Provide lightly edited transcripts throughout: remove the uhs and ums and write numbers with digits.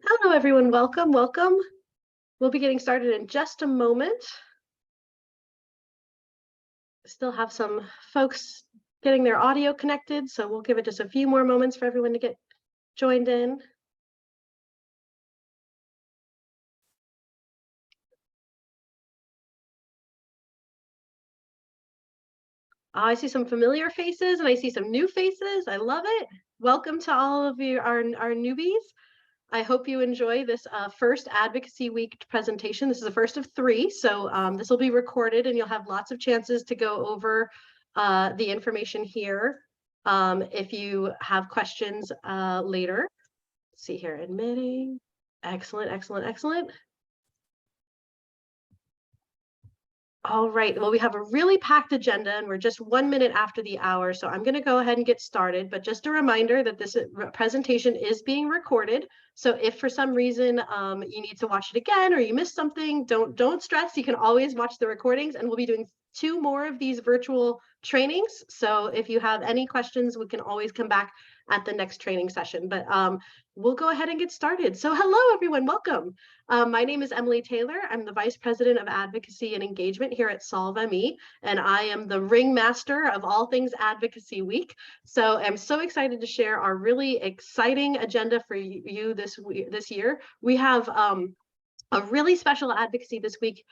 Hello, everyone. Welcome, welcome. We'll be getting started in just a moment. Still have some folks getting their audio connected, so we'll give it just a few more moments for everyone to get joined in. I see some familiar faces and I see some new faces. I love it. Welcome to all of you, our newbies. I hope you enjoy this first Advocacy Week presentation. This is the first of three, so this will be recorded and you'll have lots of chances to go over the information here if you have questions later. Let's see here, admitting. Excellent, excellent, excellent. All right, well, we have a really packed agenda and we're just 1 minute after the hour. So I'm gonna go ahead and get started, but just a reminder that this presentation is being recorded. So if for some reason you need to watch it again or you missed something, don't stress. You can always watch the recordings, and we'll be doing 2 more of these virtual trainings. So if you have any questions, we can always come back at the next training session, but we'll go ahead and get started. So hello, everyone, welcome. My name is Emily Taylor. I'm the Vice President of Advocacy and Engagement here at SolveME, and I am the ringmaster of all things Advocacy Week. So I'm so excited to share our really exciting agenda for you this year. We have a really special advocacy week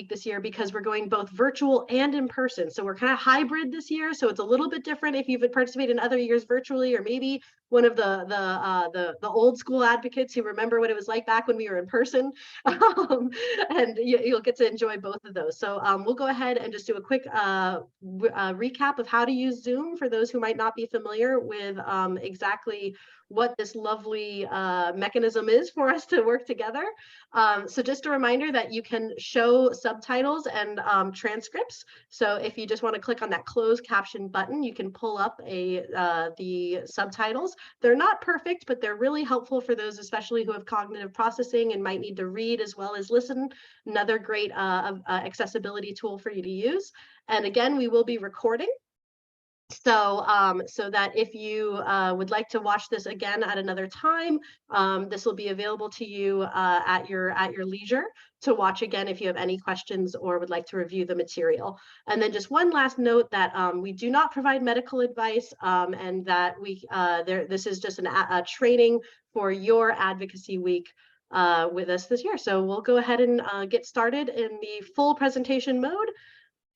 this year, because we're going both virtual and in person. So we're kind of hybrid this year. So it's a little bit different if you've participated in other years virtually, or maybe one of the old school advocates who remember what it was like back when we were in person. And you'll get to enjoy both of those. So we'll go ahead and just do a quick recap of how to use Zoom for those who might not be familiar with exactly what this lovely mechanism is for us to work together. So just a reminder that you can show subtitles and transcripts. So if you just want to click on that closed caption button, you can pull up the subtitles. They're not perfect, but they're really helpful for those, especially who have cognitive processing and might need to read as well as listen. Another great accessibility tool for you to use. And again, we will be recording. So that if you would like to watch this again at another time, this will be available to you at your leisure to watch again if you have any questions or would like to review the material. And then just one last note that we do not provide medical advice, and that this is just a training for your Advocacy Week with us this year. So we'll go ahead and get started in the full presentation mode.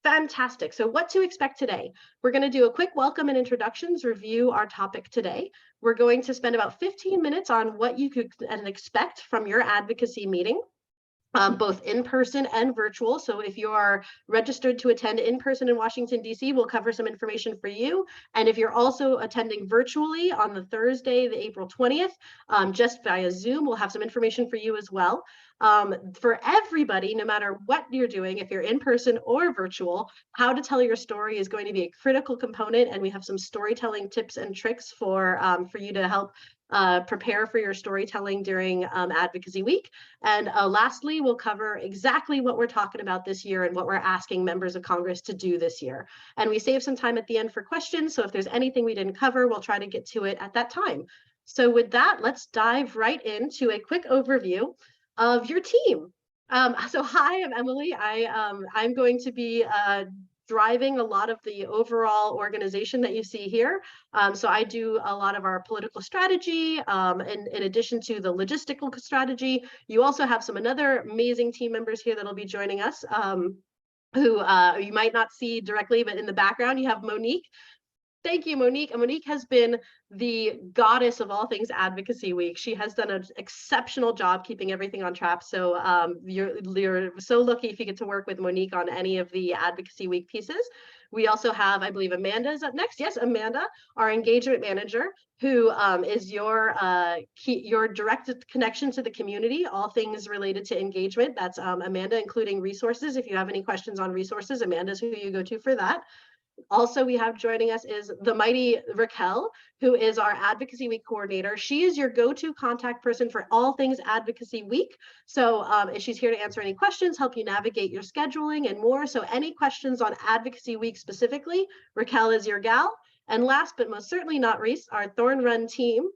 Fantastic. So what to expect today? We're going to do a quick welcome and introductions, review our topic today. We're going to spend about 15 minutes on what you could expect from your advocacy meeting. Both in person and virtual. So if you are registered to attend in person in Washington, D.C., we'll cover some information for you. And if you're also attending virtually on the Thursday, the April 20th, just via Zoom, we'll have some information for you as well. For everybody, no matter what you're doing, if you're in person or virtual, how to tell your story is going to be a critical component. And we have some storytelling tips and tricks for you to help prepare for your storytelling during Advocacy Week. And lastly, we'll cover exactly what we're talking about this year and what we're asking members of Congress to do this year. And we save some time at the end for questions. So if there's anything we didn't cover, we'll try to get to it at that time. So with that, let's dive right into a quick overview of your team. So hi, I'm Emily. I'm going to be driving a lot of the overall organization that you see here. So I do a lot of our political strategy, in addition to the logistical strategy. You also have some other amazing team members here that'll be joining us, who you might not see directly, but in the background, you have Monique. Thank you, Monique. And Monique has been the goddess of all things Advocacy Week. She has done an exceptional job keeping everything on track. So you're so lucky if you get to work with Monique on any of the Advocacy Week pieces. We also have, I believe, Amanda is up next. Yes, Amanda, our engagement manager, who is your direct connection to the community, all things related to engagement. That's Amanda, including resources. If you have any questions on resources, Amanda's who you go to for that. Also, we have joining us is the mighty Raquel, who is our Advocacy Week coordinator. She is your go-to contact person for all things Advocacy Week. So she's here to answer any questions, help you navigate your scheduling and more. So any questions on Advocacy Week specifically, Raquel is your gal. And last but most certainly not least, our Thorn Run team.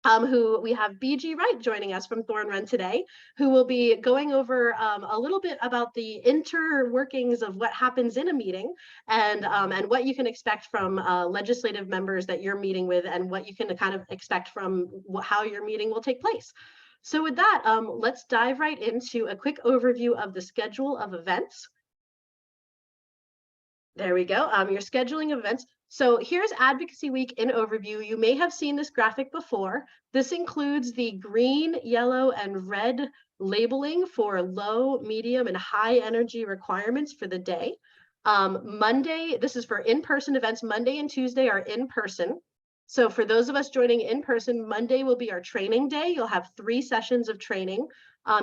who we have BG Wright joining us from Thorn Run today, who will be going over a little bit about the interworkings of what happens in a meeting, and what you can expect from legislative members that you're meeting with, and what you can kind of expect from how your meeting will take place. So with that, let's dive right into a quick overview of the schedule of events. There we go. Your scheduling events. So here's Advocacy Week in overview. You may have seen this graphic before. This includes the green, yellow, and red labeling for low, medium, and high energy requirements for the day. Monday, this is for in-person events. Monday and Tuesday are in person. So for those of us joining in person, Monday will be our training day. You'll have 3 sessions of training,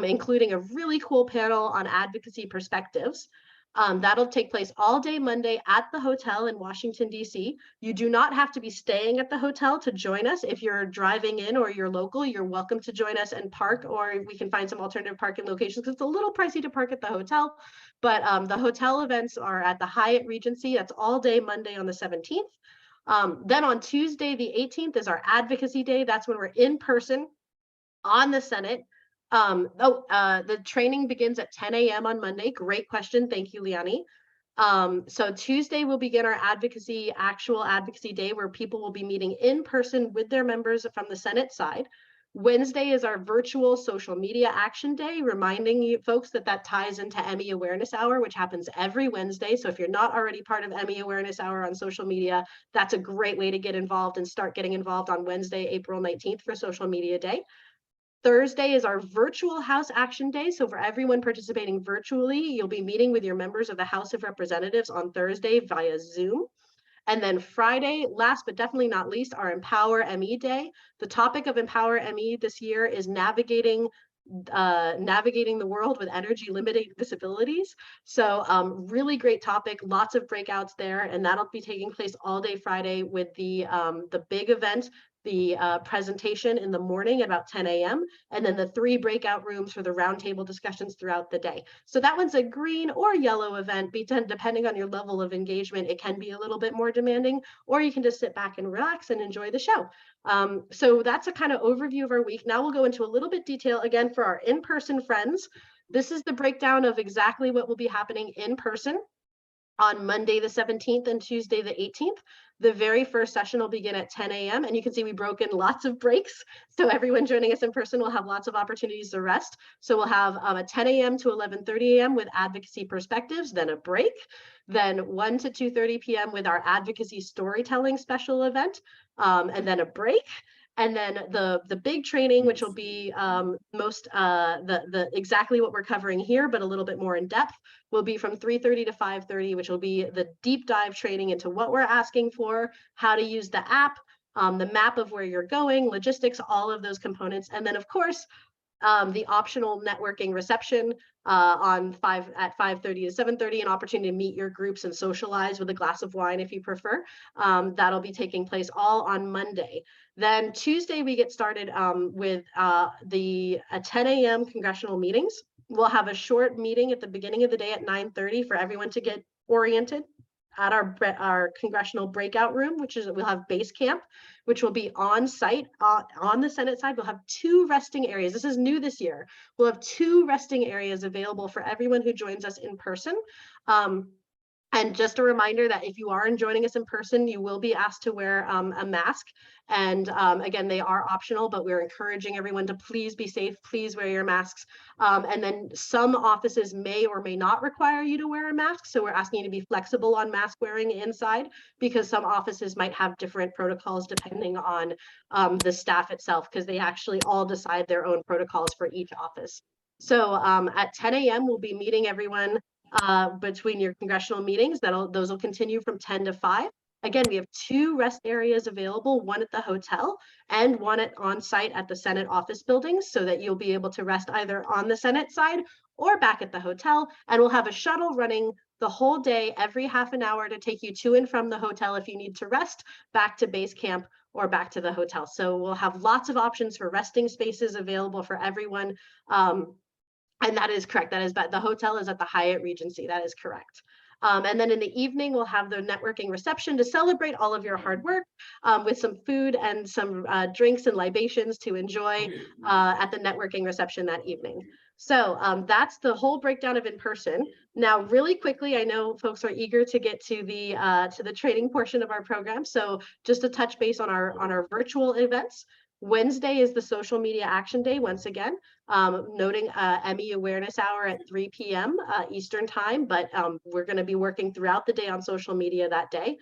including a really cool panel on advocacy perspectives. That'll take place all day Monday at the hotel in Washington, D.C. You do not have to be staying at the hotel to join us. If you're driving in or you're local, you're welcome to join us and park, or we can find some alternative parking locations because it's a little pricey to park at the hotel. But the hotel events are at the Hyatt Regency. That's all day Monday on the 17th. Then on Tuesday, the 18th, is our Advocacy Day. That's when we're in person on the Senate. The training begins at 10 a.m. on Monday. Great question. Thank you, Liani. So Tuesday will begin our actual advocacy day, where people will be meeting in person with their members from the Senate side. Wednesday is our virtual social media action day, reminding you folks that that ties into Emmy Awareness Hour, which happens every Wednesday. So if you're not already part of Emmy Awareness Hour on social media, that's a great way to get involved and start getting involved on Wednesday, April 19th for Social Media Day. Thursday is our virtual House Action Day. So for everyone participating virtually, you'll be meeting with your members of the House of Representatives on Thursday via Zoom. And then Friday, last but definitely not least, our Empower ME Day. The topic of Empower ME this year is navigating the world with energy limiting disabilities. So really great topic, lots of breakouts there, and that'll be taking place all day Friday with the big event, the presentation in the morning at about 10 a.m. and then the 3 breakout rooms for the roundtable discussions throughout the day. So that one's a green or yellow event, depending on your level of engagement. It can be a little bit more demanding, or you can just sit back and relax and enjoy the show. So that's a kind of overview of our week. Now we'll go into a little bit detail again for our in-person friends. This is the breakdown of exactly what will be happening in person on Monday the 17th and Tuesday the 18th. The very first session will begin at 10 a.m. and you can see we broke in lots of breaks. So everyone joining us in person will have lots of opportunities to rest. So we'll have a 10 a.m. to 11:30 a.m. with advocacy perspectives, then a break, then 1 to 2:30 p.m. with our advocacy storytelling special event, and then a break. And then the big training, which will be exactly what we're covering here, but a little bit more in depth, will be from 3:30 to 5:30, which will be the deep dive training into what we're asking for, how to use the app, the map of where you're going, logistics, all of those components. And then of course, the optional networking reception at 5:30 to 7:30, an opportunity to meet your groups and socialize with a glass of wine if you prefer. That'll be taking place all on Monday. Then Tuesday, we get started with the 10 a.m. congressional meetings. We'll have a short meeting at the beginning of the day at 9:30 for everyone to get oriented at our congressional breakout room, which is, we'll have base camp, which will be on site on the Senate side. We'll have 2 resting areas. This is new this year. We'll have 2 resting areas available for everyone who joins us in person. And just a reminder that if you are joining us in person, you will be asked to wear a mask. And again, they are optional, but we're encouraging everyone to please be safe, please wear your masks. And then some offices may or may not require you to wear a mask. So we're asking you to be flexible on mask wearing inside, because some offices might have different protocols depending on the staff itself, because they actually all decide their own protocols for each office. So at 10 a.m., we'll be meeting everyone between your congressional meetings. Those will continue from 10 to 5. Again, we have 2 rest areas available, one at the hotel and one on site at the Senate office buildings, so that you'll be able to rest either on the Senate side or back at the hotel. And we'll have a shuttle running the whole day, every half an hour, to take you to and from the hotel if you need to rest, back to base camp or back to the hotel. So we'll have lots of options for resting spaces available for everyone. And that is correct. That is, the hotel is at the Hyatt Regency. That is correct. And then in the evening, we'll have the networking reception to celebrate all of your hard work, with some food and some drinks and libations to enjoy at the networking reception that evening. So that's the whole breakdown of in person. Now, really quickly, I know folks are eager to get to the training portion of our program. So just to touch base on our virtual events. Wednesday is the social media action day once again, noting Emmy Awareness Hour at 3 p.m. Eastern time, but we're going to be working throughout the day on social media that day.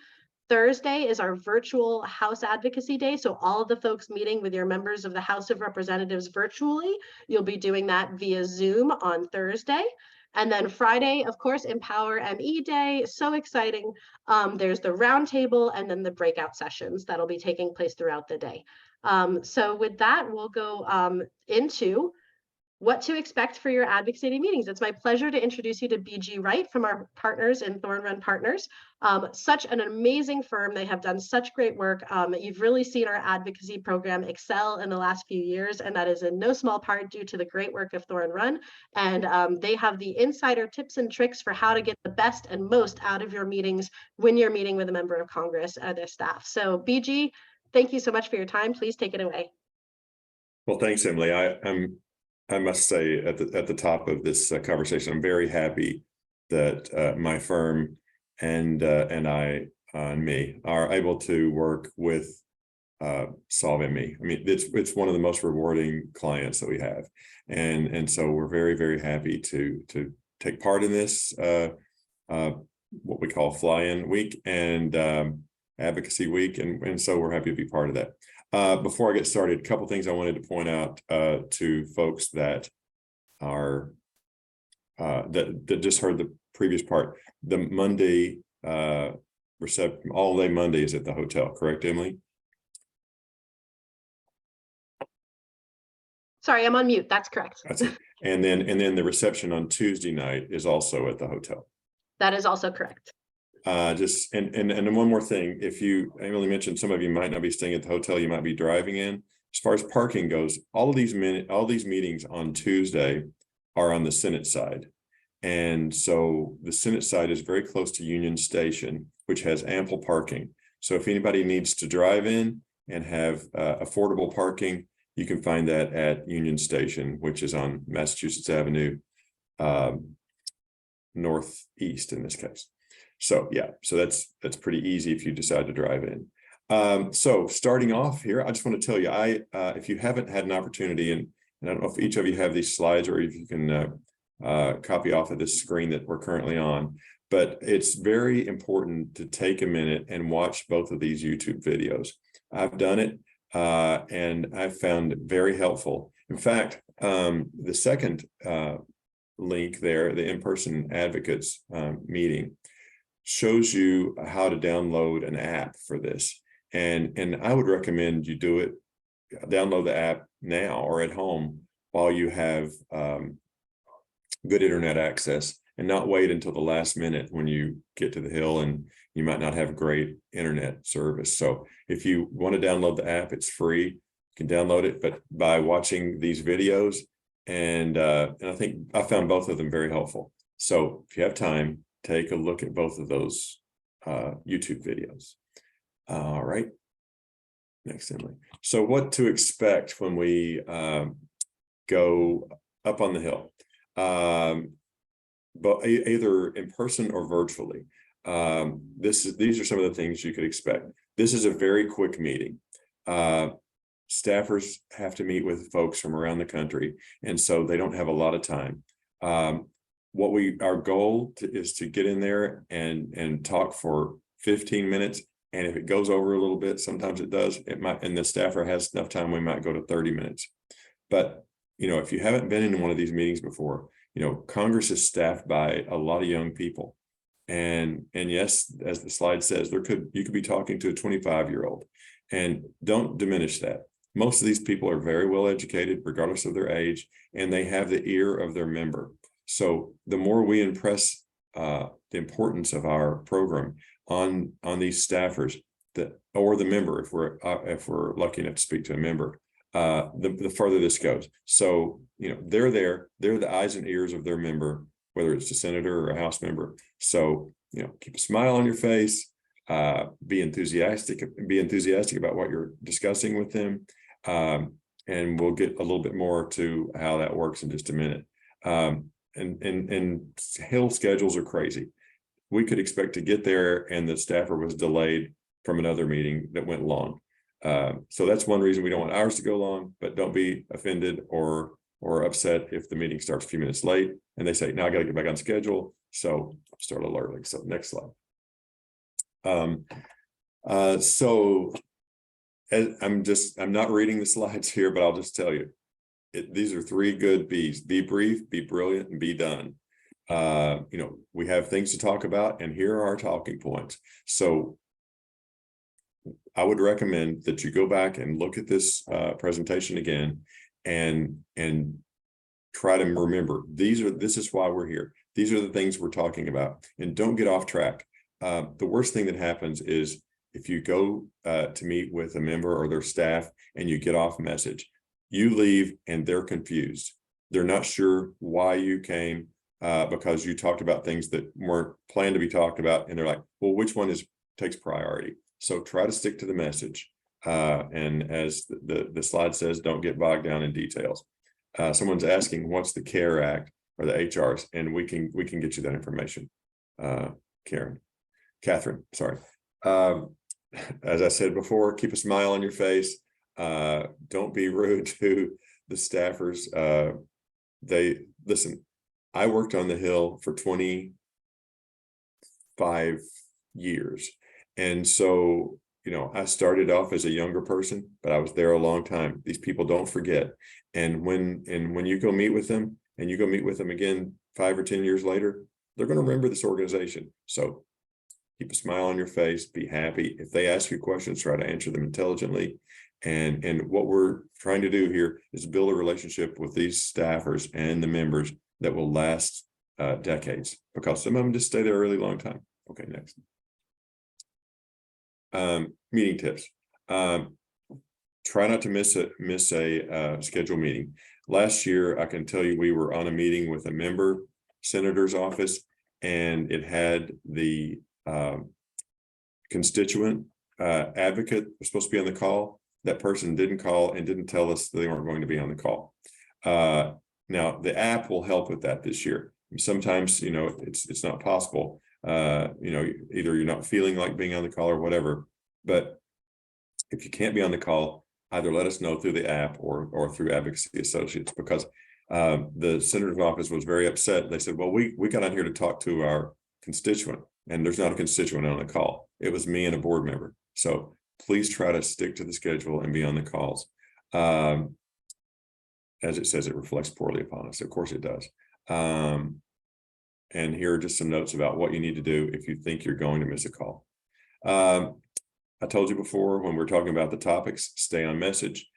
Thursday is our virtual House Advocacy Day. So all of the folks meeting with your members of the House of Representatives virtually, you'll be doing that via Zoom on Thursday. And then Friday, of course, Empower ME Day. So exciting. There's the roundtable and then the breakout sessions that'll be taking place throughout the day. So with that, we'll go into what to expect for your advocacy meetings. It's my pleasure to introduce you to BG Wright from our partners in Thorn Run Partners. Such an amazing firm. They have done such great work. You've really seen our advocacy program excel in the last few years, and that is in no small part due to the great work of Thorn Run. And they have the insider tips and tricks for how to get the best and most out of your meetings when you're meeting with a member of Congress or their staff. So BG, thank you so much for your time. Please take it away. Well, thanks, Emily. I must say at the top of this conversation, I'm very happy that my firm and I and me are able to work with Solve ME. I mean, it's one of the most rewarding clients that we have, and so we're very, very happy to take part in this what we call Fly-In Week and Advocacy Week, and so we're happy to be part of that. Before I get started, a couple things I wanted to point out to folks that are that just heard the previous part. The Monday reception, all day Monday, is at the hotel, correct, Emily? Sorry, I'm on mute. That's correct. That's it. And then the reception on Tuesday night is also at the hotel. That is also correct. Just and one more thing, Emily mentioned some of you might not be staying at the hotel, you might be driving in. As far as parking goes, all these meetings on Tuesday are on the Senate side, and so the Senate side is very close to Union Station, which has ample parking. So if anybody needs to drive in and have affordable parking, you can find that at Union Station, which is on Massachusetts Avenue Northeast in this case. So yeah, so that's pretty easy if you decide to drive in. So starting off here, I just want to tell you, if you haven't had an opportunity, and I don't know if each of you have these slides or if you can copy off of this screen that we're currently on, but it's very important to take a minute and watch both of these YouTube videos. I've done it and I've found it very helpful. In fact, the second link there, the in-person advocates meeting, shows you how to download an app for this. And I would recommend you do it, download the app now or at home while you have good internet access, and not wait until the last minute when you get to the Hill and you might not have great internet service. So if you want to download the app, it's free. You can download it, but by watching these videos, and I think I found both of them very helpful. So if you have time, take a look at both of those YouTube videos. All right. Next, Emily. So what to expect when we go up on the Hill, but either in person or virtually. These are some of the things you could expect. This is a very quick meeting. Staffers have to meet with folks from around the country, and so they don't have a lot of time. Our goal is to get in there and talk for 15 minutes. And if it goes over a little bit, sometimes it does, it might, and the staffer has enough time, we might go to 30 minutes. But, if you haven't been in one of these meetings before, Congress is staffed by a lot of young people. And yes, as the slide says, you could be talking to a 25-year-old, and don't diminish that. Most of these people are very well educated, regardless of their age, and they have the ear of their member. So the more we impress the importance of our program on these staffers, or the member, if we're lucky enough to speak to a member, the further this goes. So they're the eyes and ears of their member, whether it's a senator or a House member. So keep a smile on your face, be enthusiastic about what you're discussing with them. And we'll get a little bit more to how that works in just a minute. And Hill schedules are crazy. We could expect to get there and the staffer was delayed from another meeting that went long. So that's one reason we don't want ours to go long, but don't be offended or upset if the meeting starts a few minutes late and they say, now I got to get back on schedule. So start a little early. So next slide. So I'm not reading the slides here, but I'll just tell you, these are 3 good B's: be brief, be brilliant, and be done. We have things to talk about, and here are our talking points. So I would recommend that you go back and look at this presentation again and try to remember this is why we're here. These are the things we're talking about, and don't get off track. The worst thing that happens is if you go to meet with a member or their staff and you get off message, you leave and they're confused. They're not sure why you came because you talked about things that weren't planned to be talked about. And they're like, well, which one takes priority? So try to stick to the message. And as the slide says, don't get bogged down in details. Someone's asking, what's the CARE Act or the HRs? And we can get you that information. Catherine, sorry. As I said before, keep a smile on your face. Don't be rude to the staffers. Listen, I worked on the Hill for 25 years. And so, I started off as a younger person, but I was there a long time. These people don't forget. And when you go meet with them and you go meet with them again 5 or 10 years later, they're going to remember this organization. So keep a smile on your face, be happy. If they ask you questions, try to answer them intelligently. And what we're trying to do here is build a relationship with these staffers and the members that will last decades, because some of them just stay there a really long time. Okay, next. Meeting tips. Try not to miss a scheduled meeting. Last year, I can tell you we were on a meeting with a member senator's office, and it had the constituent advocate was supposed to be on the call. That person didn't call and didn't tell us they weren't going to be on the call. Now the app will help with that this year. Sometimes, it's not possible. Either you're not feeling like being on the call or whatever, but if you can't be on the call, either let us know through the app or through Advocacy Associates, because the senator's office was very upset. They said, well, we got on here to talk to our constituent, and there's not a constituent on the call. It was me and a board member. So please try to stick to the schedule and be on the calls. As it says, it reflects poorly upon us. Of course it does. And here are just some notes about what you need to do if you think you're going to miss a call. I told you before, when we're talking about the topics, stay on message.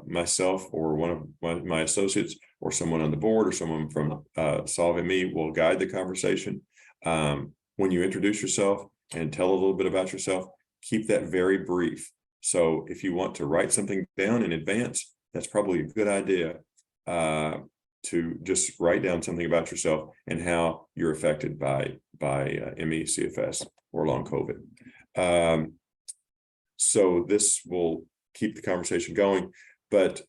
Myself or one of my associates or someone on the board or someone from Solving Me will guide the conversation. When you introduce yourself and tell a little bit about yourself, keep that very brief. So if you want to write something down in advance, that's probably a good idea to just write down something about yourself and how you're affected by ME, CFS, or long COVID. So this will keep the conversation going, but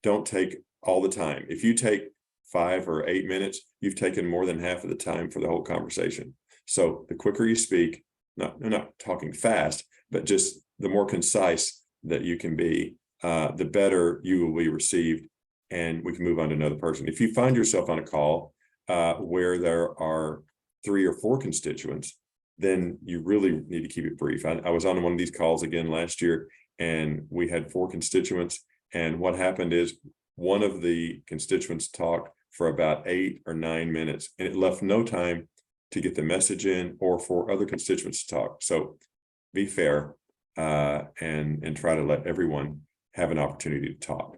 don't take all the time. If you take 5 or 8 minutes, you've taken more than half of the time for the whole conversation. So the quicker you speak, I'm not talking fast, but just the more concise that you can be, the better you will be received, and we can move on to another person. If you find yourself on a call where there are 3 or 4 constituents, then you really need to keep it brief. I was on one of these calls again last year, and we had 4 constituents. And what happened is one of the constituents talked for about 8 or 9 minutes, and it left no time to get the message in or for other constituents to talk. So be fair and try to let everyone have an opportunity to talk.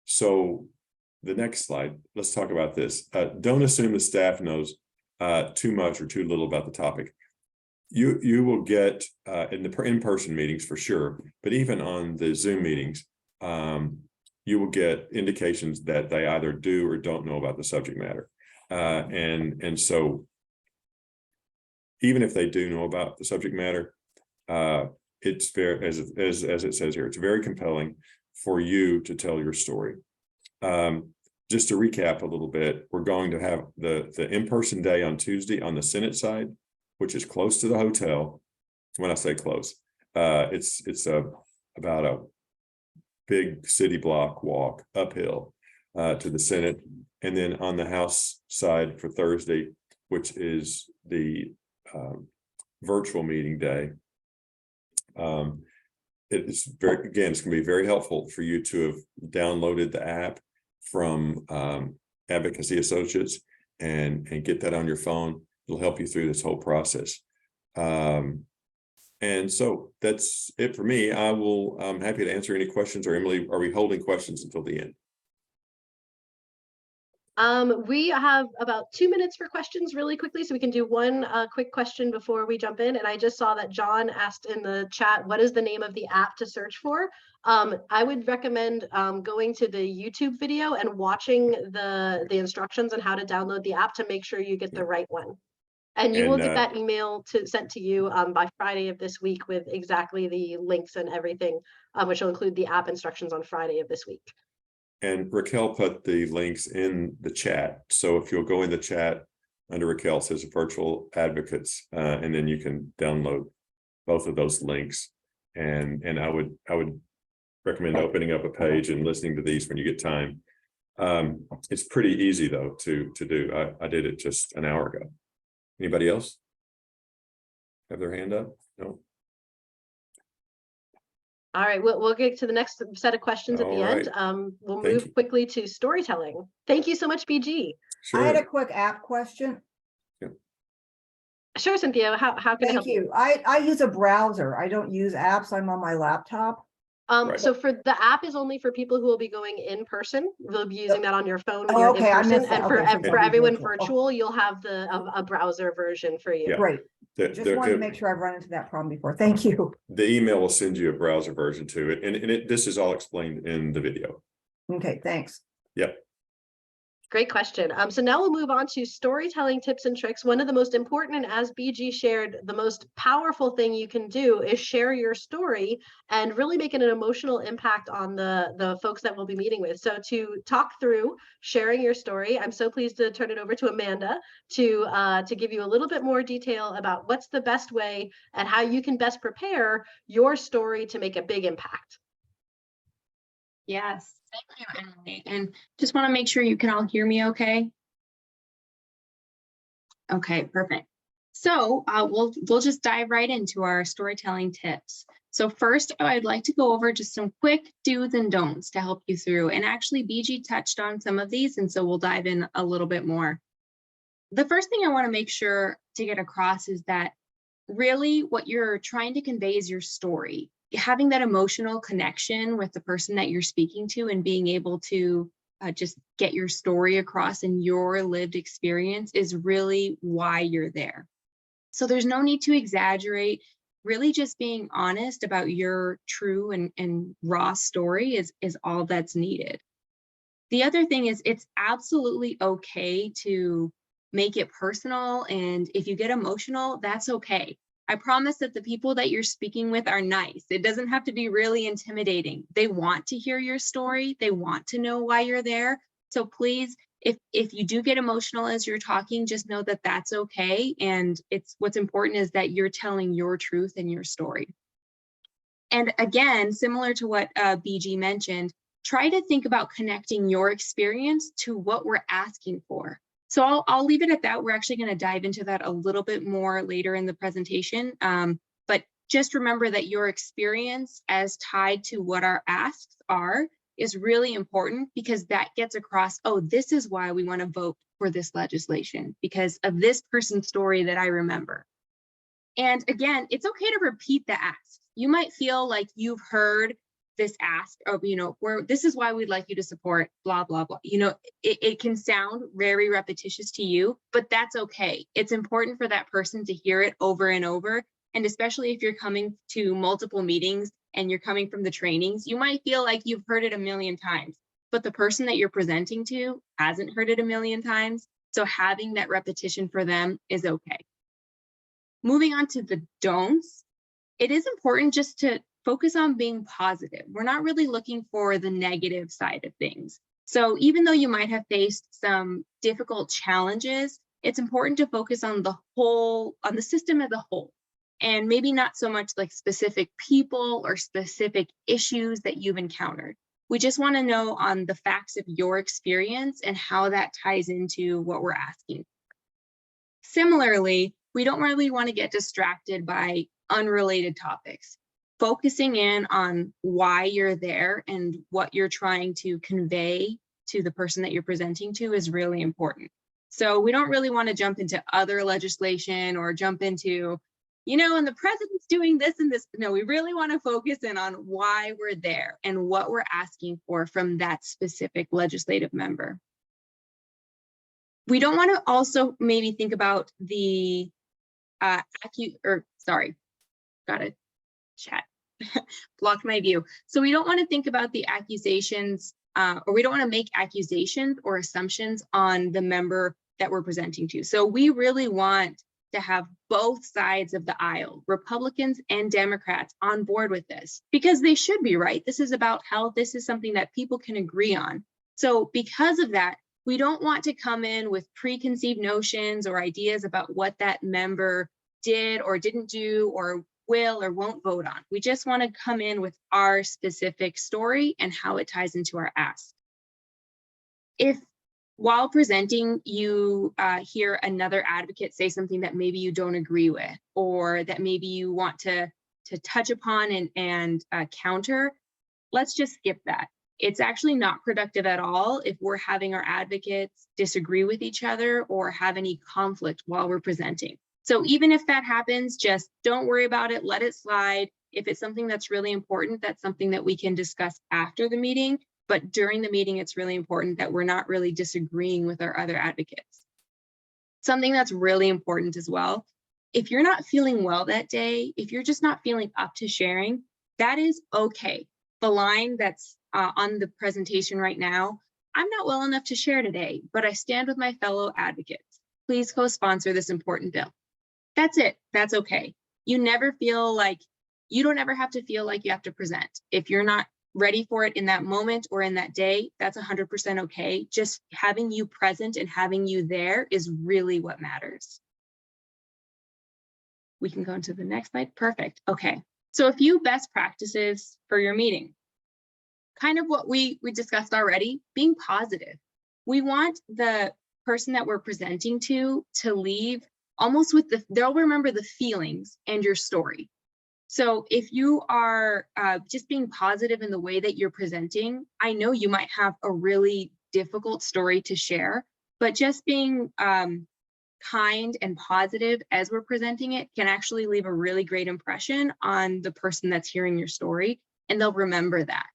So the next slide, let's talk about this. Don't assume the staff knows too much or too little about the topic. You will get in the in-person meetings for sure, but even on the Zoom meetings, you will get indications that they either do or don't know about the subject matter. And so even if they do know about the subject matter, it's very, as it says here, it's very compelling for you to tell your story. Just to recap a little bit, we're going to have the in-person day on Tuesday on the Senate side, which is close to the hotel. When I say close, it's about a big city block walk uphill to the Senate. And then on the House side for Thursday, which is the virtual meeting day, it's going to be very helpful for you to have downloaded the app from Advocacy Associates and get that on your phone. It'll help you through this whole process. And so that's it for me. I'm happy to answer any questions. Or Emily, are we holding questions until the end? We have about 2 minutes for questions really quickly, so we can do one quick question before we jump in. And I just saw that John asked in the chat, what is the name of the app to search for? I would recommend going to the YouTube video and watching the instructions on how to download the app to make sure you get the right one. And you will get that email sent to you by Friday of this week with exactly the links and everything, which will include the app instructions on Friday of this week. And Raquel put the links in the chat. So if you'll go in the chat under Raquel, it says virtual advocates, and then you can download both of those links. And I would recommend opening up a page and listening to these when you get time. It's pretty easy though to do. I did it just an hour ago. Anybody else have their hand up? No. All right, we'll get to the next set of questions at the end. We'll move quickly to storytelling. Thank you so much, BG. Sure. I had a quick app question. Yeah. Sure, Cynthia. How can I help you? I use a browser. I don't use apps. I'm on my laptop. So for the app is only for people who will be going in person. They'll be using that on your phone when you're in person. And for everyone virtual, you'll have a browser version for you. Yeah. Great. Just wanted to make sure I've run into that problem before. Thank you. The email will send you a browser version to it, and this is all explained in the video. Okay, thanks. Yep. Great question. So now we'll move on to storytelling tips and tricks. One of the most important, and as BG shared, the most powerful thing you can do is share your story and really make an emotional impact on the folks that we'll be meeting with. So to talk through sharing your story, I'm so pleased to turn it over to Amanda to give you a little bit more detail about what's the best way and how you can best prepare your story to make a big impact. Yes. Thank you, Emily. And just want to make sure you can all hear me okay? Okay, perfect. So we'll just dive right into our storytelling tips. So first, I'd like to go over just some quick do's and don'ts to help you through. And actually, BG touched on some of these, and so we'll dive in a little bit more. The first thing I want to make sure to get across is that really what you're trying to convey is your story. Having that emotional connection with the person that you're speaking to and being able to just get your story across and your lived experience is really why you're there. So there's no need to exaggerate. Really just being honest about your true and raw story is all that's needed. The other thing is it's absolutely okay to make it personal. And if you get emotional, that's okay. I promise that the people that you're speaking with are nice. It doesn't have to be really intimidating. They want to hear your story. They want to know why you're there. So please, if you do get emotional as you're talking, just know that that's okay. And what's important is that you're telling your truth and your story. And again, similar to what BG mentioned, try to think about connecting your experience to what we're asking for. So I'll leave it at that. We're actually going to dive into that a little bit more later in the presentation. But just remember that your experience as tied to what our asks are is really important, because that gets across, oh, this is why we want to vote for this legislation, because of this person's story that I remember. And again, it's okay to repeat the ask. You might feel like you've heard this ask of, where this is why we'd like you to support blah, blah, blah. It can sound very repetitious to you, but that's okay. It's important for that person to hear it over and over, And especially if you're coming to multiple meetings and you're coming from the trainings, you might feel like you've heard it a million times, but the person that you're presenting to hasn't heard it a million times. So having that repetition for them is okay. Moving on to the don'ts, it is important just to focus on being positive. We're not really looking for the negative side of things. So even though you might have faced some difficult challenges, it's important to focus on the whole, on the system as a whole, and maybe not so much like specific people or specific issues that you've encountered. We just want to know on the facts of your experience and how that ties into what we're asking. Similarly, we don't really want to get distracted by unrelated topics. Focusing in on why you're there and what you're trying to convey to the person that you're presenting to is really important. So we don't really want to jump into other legislation or jump into, you know, and the president's doing this and this. No, we really want to focus in on why we're there and what we're asking for from that specific legislative member. We don't want to also maybe think about the got it, chat, blocked my view. So we don't want to think about the accusations, or we don't want to make accusations or assumptions on the member that we're presenting to. So we really want to have both sides of the aisle, Republicans and Democrats, on board with this, because they should be, right? This is about health. This is something that people can agree on. So because of that, we don't want to come in with preconceived notions or ideas about what that member did or didn't do or will or won't vote on. We just want to come in with our specific story and how it ties into our ask. If while presenting, you hear another advocate say something that maybe you don't agree with, or that maybe you want to touch upon and counter, let's just skip that. It's actually not productive at all if we're having our advocates disagree with each other or have any conflict while we're presenting. So even if that happens, just don't worry about it, let it slide. If it's something that's really important, that's something that we can discuss after the meeting. But during the meeting, it's really important that we're not really disagreeing with our other advocates. Something that's really important as well, if you're not feeling well that day, if you're just not feeling up to sharing, that is okay. The line that's on the presentation right now, I'm not well enough to share today, but I stand with my fellow advocates. Please co-sponsor this important bill. That's it. That's okay. You never feel like, you don't ever have to feel like you have to present. If you're not ready for it in that moment or in that day, that's 100% okay. Just having you present and having you there is really what matters. We can go into the next slide. Perfect. Okay. So a few best practices for your meeting. Kind of what we discussed already, being positive. We want the person that we're presenting to leave almost with they'll remember the feelings and your story. So if you are just being positive in the way that you're presenting, I know you might have a really difficult story to share, but just being kind and positive as we're presenting it can actually leave a really great impression on the person that's hearing your story, and they'll remember that.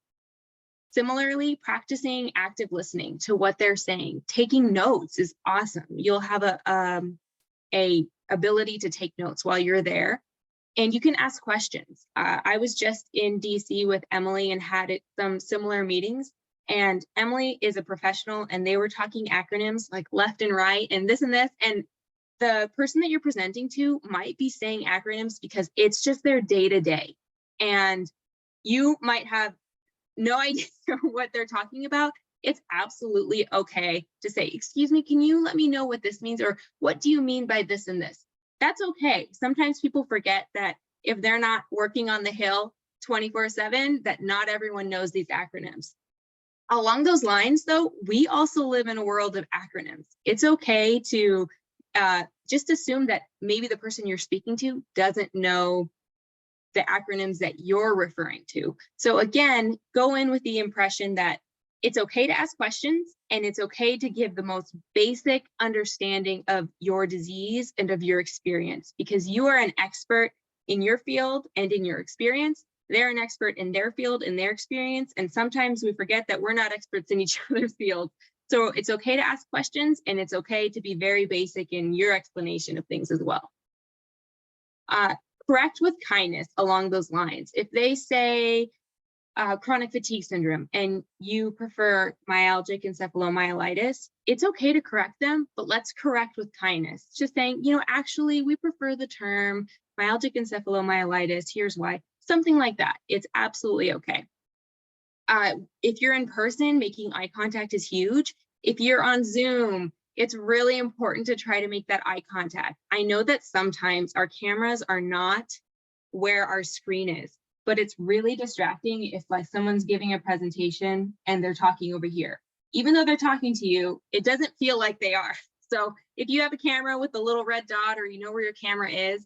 Similarly, practicing active listening to what they're saying. Taking notes is awesome. You'll have a ability to take notes while you're there, and you can ask questions. I was just in DC with Emily and had some similar meetings, and Emily is a professional and they were talking acronyms like left and right and this, and the person that you're presenting to might be saying acronyms because it's just their day-to-day, and you might have no idea what they're talking about. It's absolutely okay to say, excuse me, can you let me know what this means? Or what do you mean by this and this? That's okay. Sometimes people forget that if they're not working on the Hill 24/7, that not everyone knows these acronyms. Along those lines, though, we also live in a world of acronyms. It's okay to just assume that maybe the person you're speaking to doesn't know the acronyms that you're referring to. So again, go in with the impression that it's okay to ask questions and it's okay to give the most basic understanding of your disease and of your experience, because you are an expert in your field and in your experience. They're an expert in their field and their experience. And sometimes we forget that we're not experts in each other's field. So it's okay to ask questions, and it's okay to be very basic in your explanation of things as well. correct with kindness along those lines. If they say chronic fatigue syndrome and you prefer myalgic encephalomyelitis, it's okay to correct them, but let's correct with kindness. Just saying, you know, actually, we prefer the term myalgic encephalomyelitis. Here's why. Something like that. It's absolutely okay. If you're in person, making eye contact is huge. If you're on Zoom, it's really important to try to make that eye contact. I know that sometimes our cameras are not where our screen is, but it's really distracting if like someone's giving a presentation and they're talking over here. Even though they're talking to you, it doesn't feel like they are. So if you have a camera with a little red dot or you know where your camera is,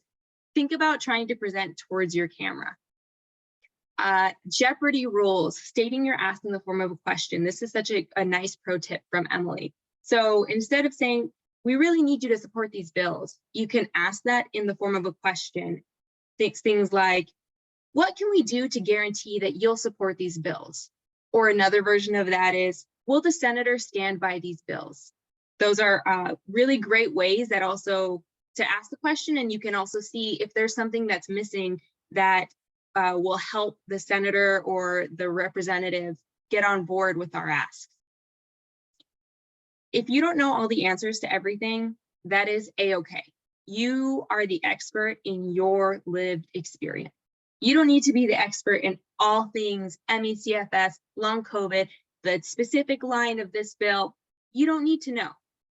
think about trying to present towards your camera. Jeopardy rules, stating your ask in the form of a question. This is such a nice pro tip from Emily. So instead of saying, we really need you to support these bills, you can ask that in the form of a question. Things like, what can we do to guarantee that you'll support these bills? Or another version of that is, will the senator stand by these bills? Those are really great ways that also to ask the question, and you can also see if there's something that's missing that will help the senator or the representative get on board with our asks. If you don't know all the answers to everything, that is a-okay. You are the expert in your lived experience. You don't need to be the expert in all things MECFS, long COVID, the specific line of this bill. You don't need to know.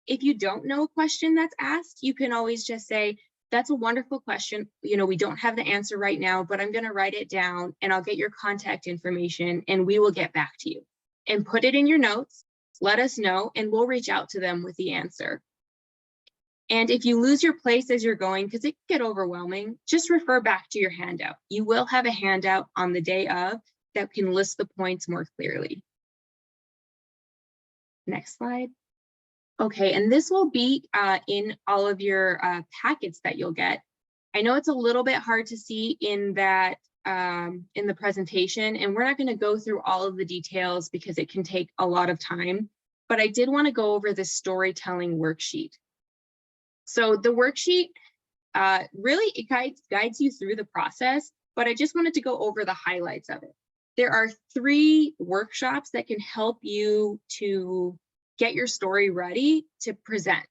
If you don't know a question that's asked, you can always just say, that's a wonderful question. You know, we don't have the answer right now, but I'm going to write it down and I'll get your contact information and we will get back to you. And put it in your notes, let us know, and we'll reach out to them with the answer. And if you lose your place as you're going, because it can get overwhelming, just refer back to your handout. You will have a handout on the day of that can list the points more clearly. Next slide. Okay, and this will be in all of your packets that you'll get. I know it's a little bit hard to see in that in the presentation, and we're not going to go through all of the details because it can take a lot of time, but I did want to go over this storytelling worksheet. So the worksheet really it guides you through the process, but I just wanted to go over the highlights of it. There are 3 workshops that can help you to get your story ready to present.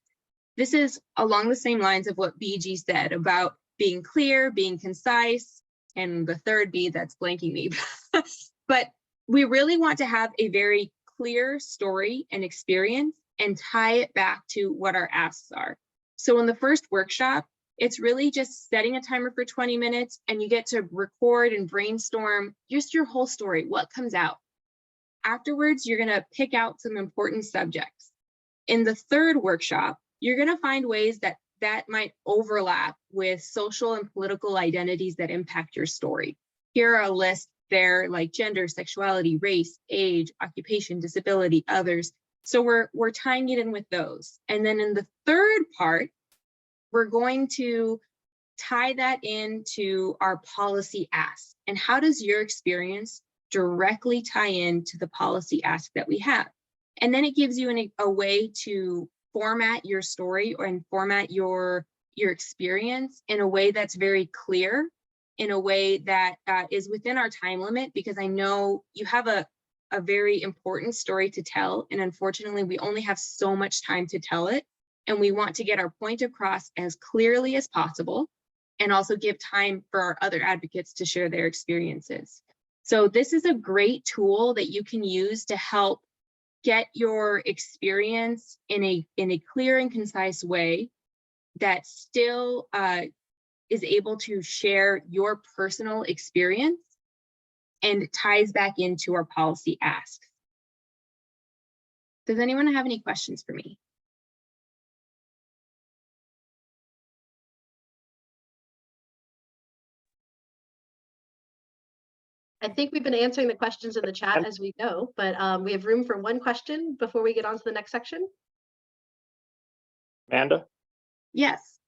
This is along the same lines of what BG said about being clear, being concise, and the third B that's blanking me. But we really want to have a very clear story and experience and tie it back to what our asks are. So in the first workshop, it's really just setting a timer for 20 minutes and you get to record and brainstorm just your whole story, what comes out. Afterwards, you're going to pick out some important subjects. In the third workshop, you're going to find ways that might overlap with social and political identities that impact your story. Here are a list there like gender, sexuality, race, age, occupation, disability, others. So we're tying it in with those. And then in the third part, we're going to tie that into our policy ask. And how does your experience directly tie into the policy ask that we have? And then it gives you a way to format your story and format your experience in a way that's very clear, in a way that is within our time limit, because I know you have a very important story to tell. And unfortunately, we only have so much time to tell it. And we want to get our point across as clearly as possible and also give time for our other advocates to share their experiences. So this is a great tool that you can use to help get your experience in a clear and concise way that still is able to share your personal experience and ties back into our policy asks. Does anyone have any questions for me? I think we've been answering the questions in the chat as we go, but we have room for one question before we get on to the next section. Amanda? Yes.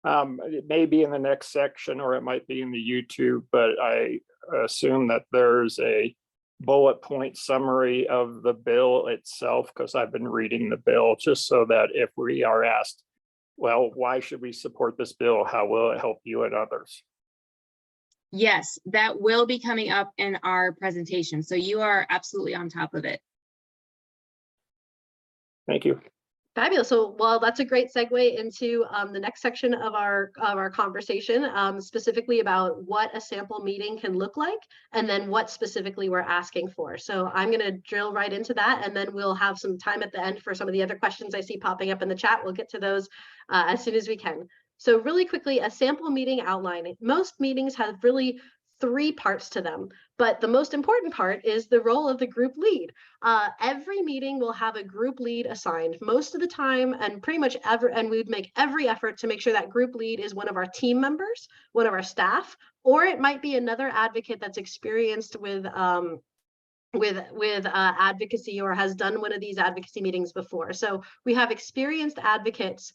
It may be in the next section or it might be in the YouTube, but I assume that there's a bullet point summary of the bill itself, because I've been reading the bill, just so that if we are asked, well, why should we support this bill? How will it help you and others? Yes, that will be coming up in our presentation. So you are absolutely on top of it. Thank you. Fabulous. So, well, that's a great segue into the next section of our conversation, specifically about what a sample meeting can look like, and then what specifically we're asking for. So I'm going to drill right into that, and then we'll have some time at the end for some of the other questions I see popping up in the chat. We'll get to those as soon as we can. So really quickly, a sample meeting outline. Most meetings have really 3 parts to them, but the most important part is the role of the group lead. Every meeting will have a group lead assigned most of the time, and pretty much and we'd make every effort to make sure that group lead is one of our team members, one of our staff, or it might be another advocate that's experienced with advocacy or has done one of these advocacy meetings before. So we have experienced advocates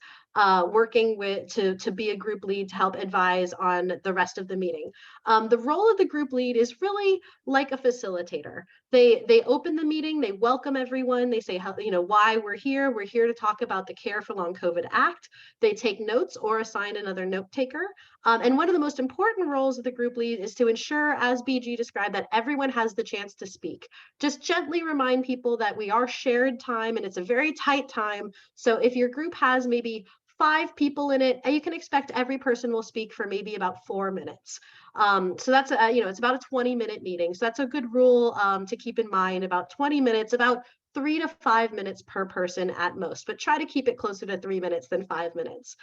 working with to be a group lead to help advise on the rest of the meeting. The role of the group lead is really like a facilitator. They open the meeting, they welcome everyone, they say how, why we're here. We're here to talk about the Care for Long COVID Act. They take notes or assign another note taker. And one of the most important roles of the group lead is to ensure, as BG described, that everyone has the chance to speak. Just gently remind people that we are shared time and it's a very tight time. So if your group has maybe 5 people in it, you can expect every person will speak for maybe about 4 minutes. So that's it's about a 20-minute meeting. So that's a good rule to keep in mind. About 20 minutes, about 3 to 5 minutes per person at most, but try to keep it closer to 3 minutes than 5 minutes.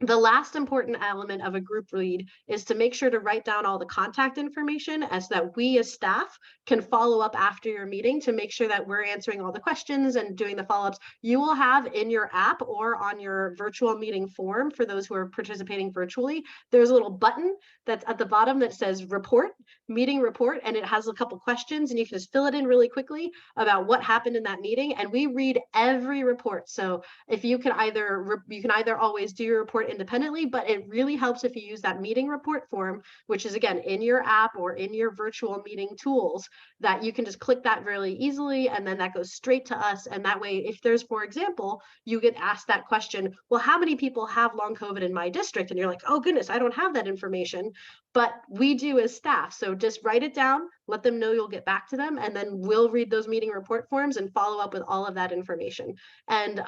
The last important element of a group lead is to make sure to write down all the contact information as that we as staff can follow up after your meeting to make sure that we're answering all the questions and doing the follow-ups. You will have in your app or on your virtual meeting form for those who are participating virtually, there's a little button that's at the bottom that says report, meeting report, and it has a couple questions and you can just fill it in really quickly about what happened in that meeting. And we read every report. So if you can either always do your report independently, but it really helps if you use that meeting report form, which is again in your app or in your virtual meeting tools, that you can just click that really easily and then that goes straight to us. And that way, if there's, for example, you get asked that question, well, how many people have long COVID in my district? And you're like, oh goodness, I don't have that information, but we do as staff. So just write it down, let them know you'll get back to them, and then we'll read those meeting report forms and follow up with all of that information. And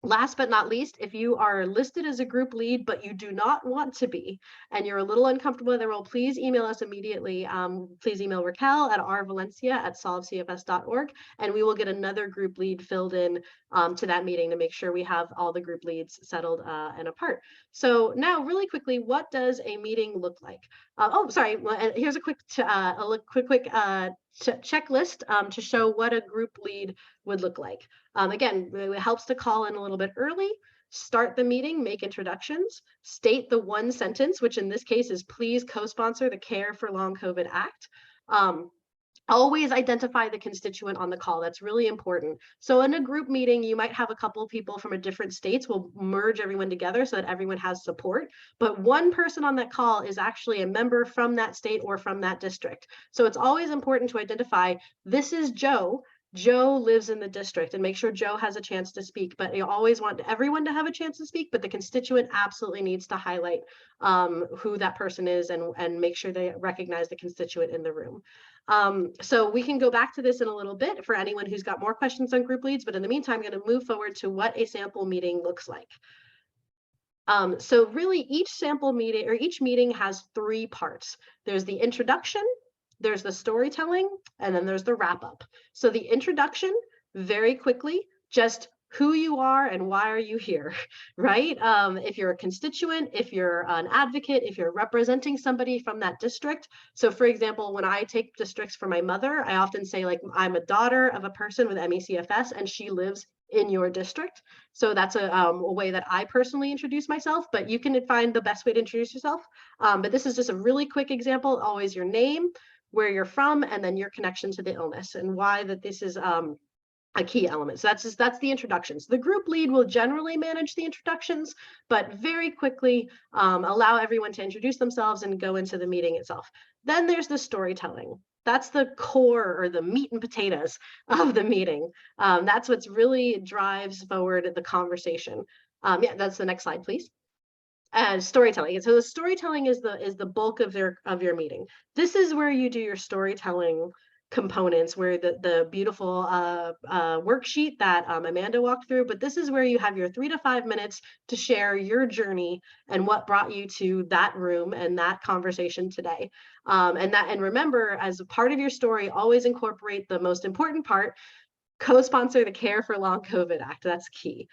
last but not least, if you are listed as a group lead, but you do not want to be, and you're a little uncomfortable with the role, please email us immediately. Please email Raquel at rvalencia@solvecfs.org, and we will get another group lead filled in to that meeting to make sure we have all the group leads settled and apart. So now really quickly, what does a meeting look like? Here's a quick checklist to show what a group lead would look like. Again, it helps to call in a little bit early, start the meeting, make introductions, state the one sentence, which in this case is please co-sponsor the Care for Long COVID Act. Always identify the constituent on the call. That's really important. So in a group meeting, you might have a couple of people from different states. We'll merge everyone together so that everyone has support. But one person on that call is actually a member from that state or from that district. So it's always important to identify, this is Joe. Joe lives in the district, and make sure Joe has a chance to speak. But you always want everyone to have a chance to speak, but the constituent absolutely needs to highlight who that person is and make sure they recognize the constituent in the room. So we can go back to this in a little bit for anyone who's got more questions on group leads, but in the meantime, I'm going to move forward to what a sample meeting looks like. So really each sample meeting or each meeting has 3 parts. There's the introduction, there's the storytelling, and then there's the wrap up. So the introduction, very quickly, just who you are and why are you here, right? If you're a constituent, if you're an advocate, if you're representing somebody from that district. So for example, when I take districts for my mother, I often say like, I'm a daughter of a person with MECFS and she lives in your district. So that's a way that I personally introduce myself, but you can find the best way to introduce yourself. But this is just a really quick example, always your name, where you're from, and then your connection to the illness and why that this is a key element. So that's the introductions. The group lead will generally manage the introductions, but very quickly allow everyone to introduce themselves and go into the meeting itself. Then there's the storytelling. That's the core or the meat and potatoes of the meeting. That's what's really drives forward the conversation. Yeah, that's the next slide, please. And storytelling. And so the storytelling is the bulk of your meeting. This is where you do your storytelling components, where the beautiful worksheet that Amanda walked through, but this is where you have your 3 to 5 minutes to share your journey and what brought you to that room and that conversation today. And remember, as a part of your story, always incorporate the most important part: co-sponsor the Care for Long COVID Act. That's key.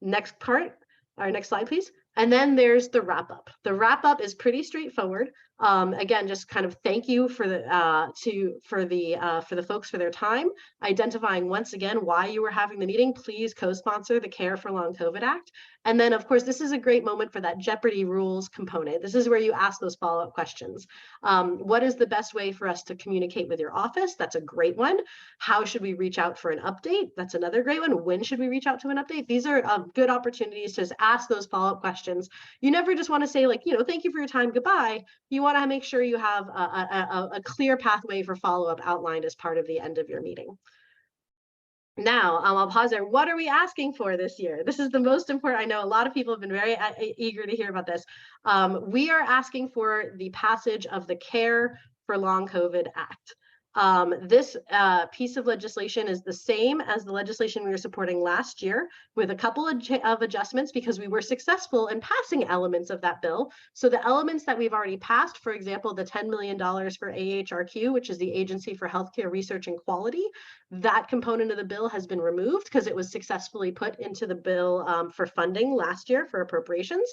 Next part, our next slide, please. And then there's the wrap up. The wrap up is pretty straightforward. Again, just kind of thank you for the folks for their time, identifying once again why you were having the meeting. Please co-sponsor the Care for Long COVID Act. And then, of course, this is a great moment for that Jeopardy rules component. This is where you ask those follow-up questions. What is the best way for us to communicate with your office? That's a great one. How should we reach out for an update? That's another great one. When should we reach out to an update? These are good opportunities to just ask those follow-up questions. You never just want to say, like, thank you for your time, goodbye. You want to make sure you have a clear pathway for follow-up outlined as part of the end of your meeting. Now, I'll pause there. What are we asking for this year? This is the most important. I know a lot of people have been very eager to hear about this. We are asking for the passage of the Care for Long COVID Act. This piece of legislation is the same as the legislation we were supporting last year, with a couple of adjustments because we were successful in passing elements of that bill. So the elements that we've already passed, for example, the $10 million for AHRQ, which is the Agency for Healthcare Research and Quality, that component of the bill has been removed because it was successfully put into the bill for funding last year for appropriations.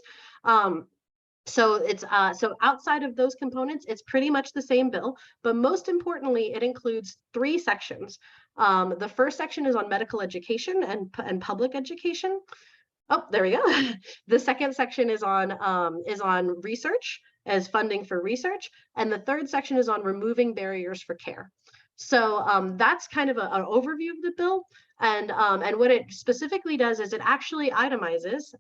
So it's so outside of those components, it's pretty much the same bill, but most importantly, it includes 3 sections. The first section is on medical education and public education. Oh, there we go. The second section is on research, as funding for research, and the third section is on removing barriers for care. So that's kind of an overview of the bill. And what it specifically does is it actually itemizes.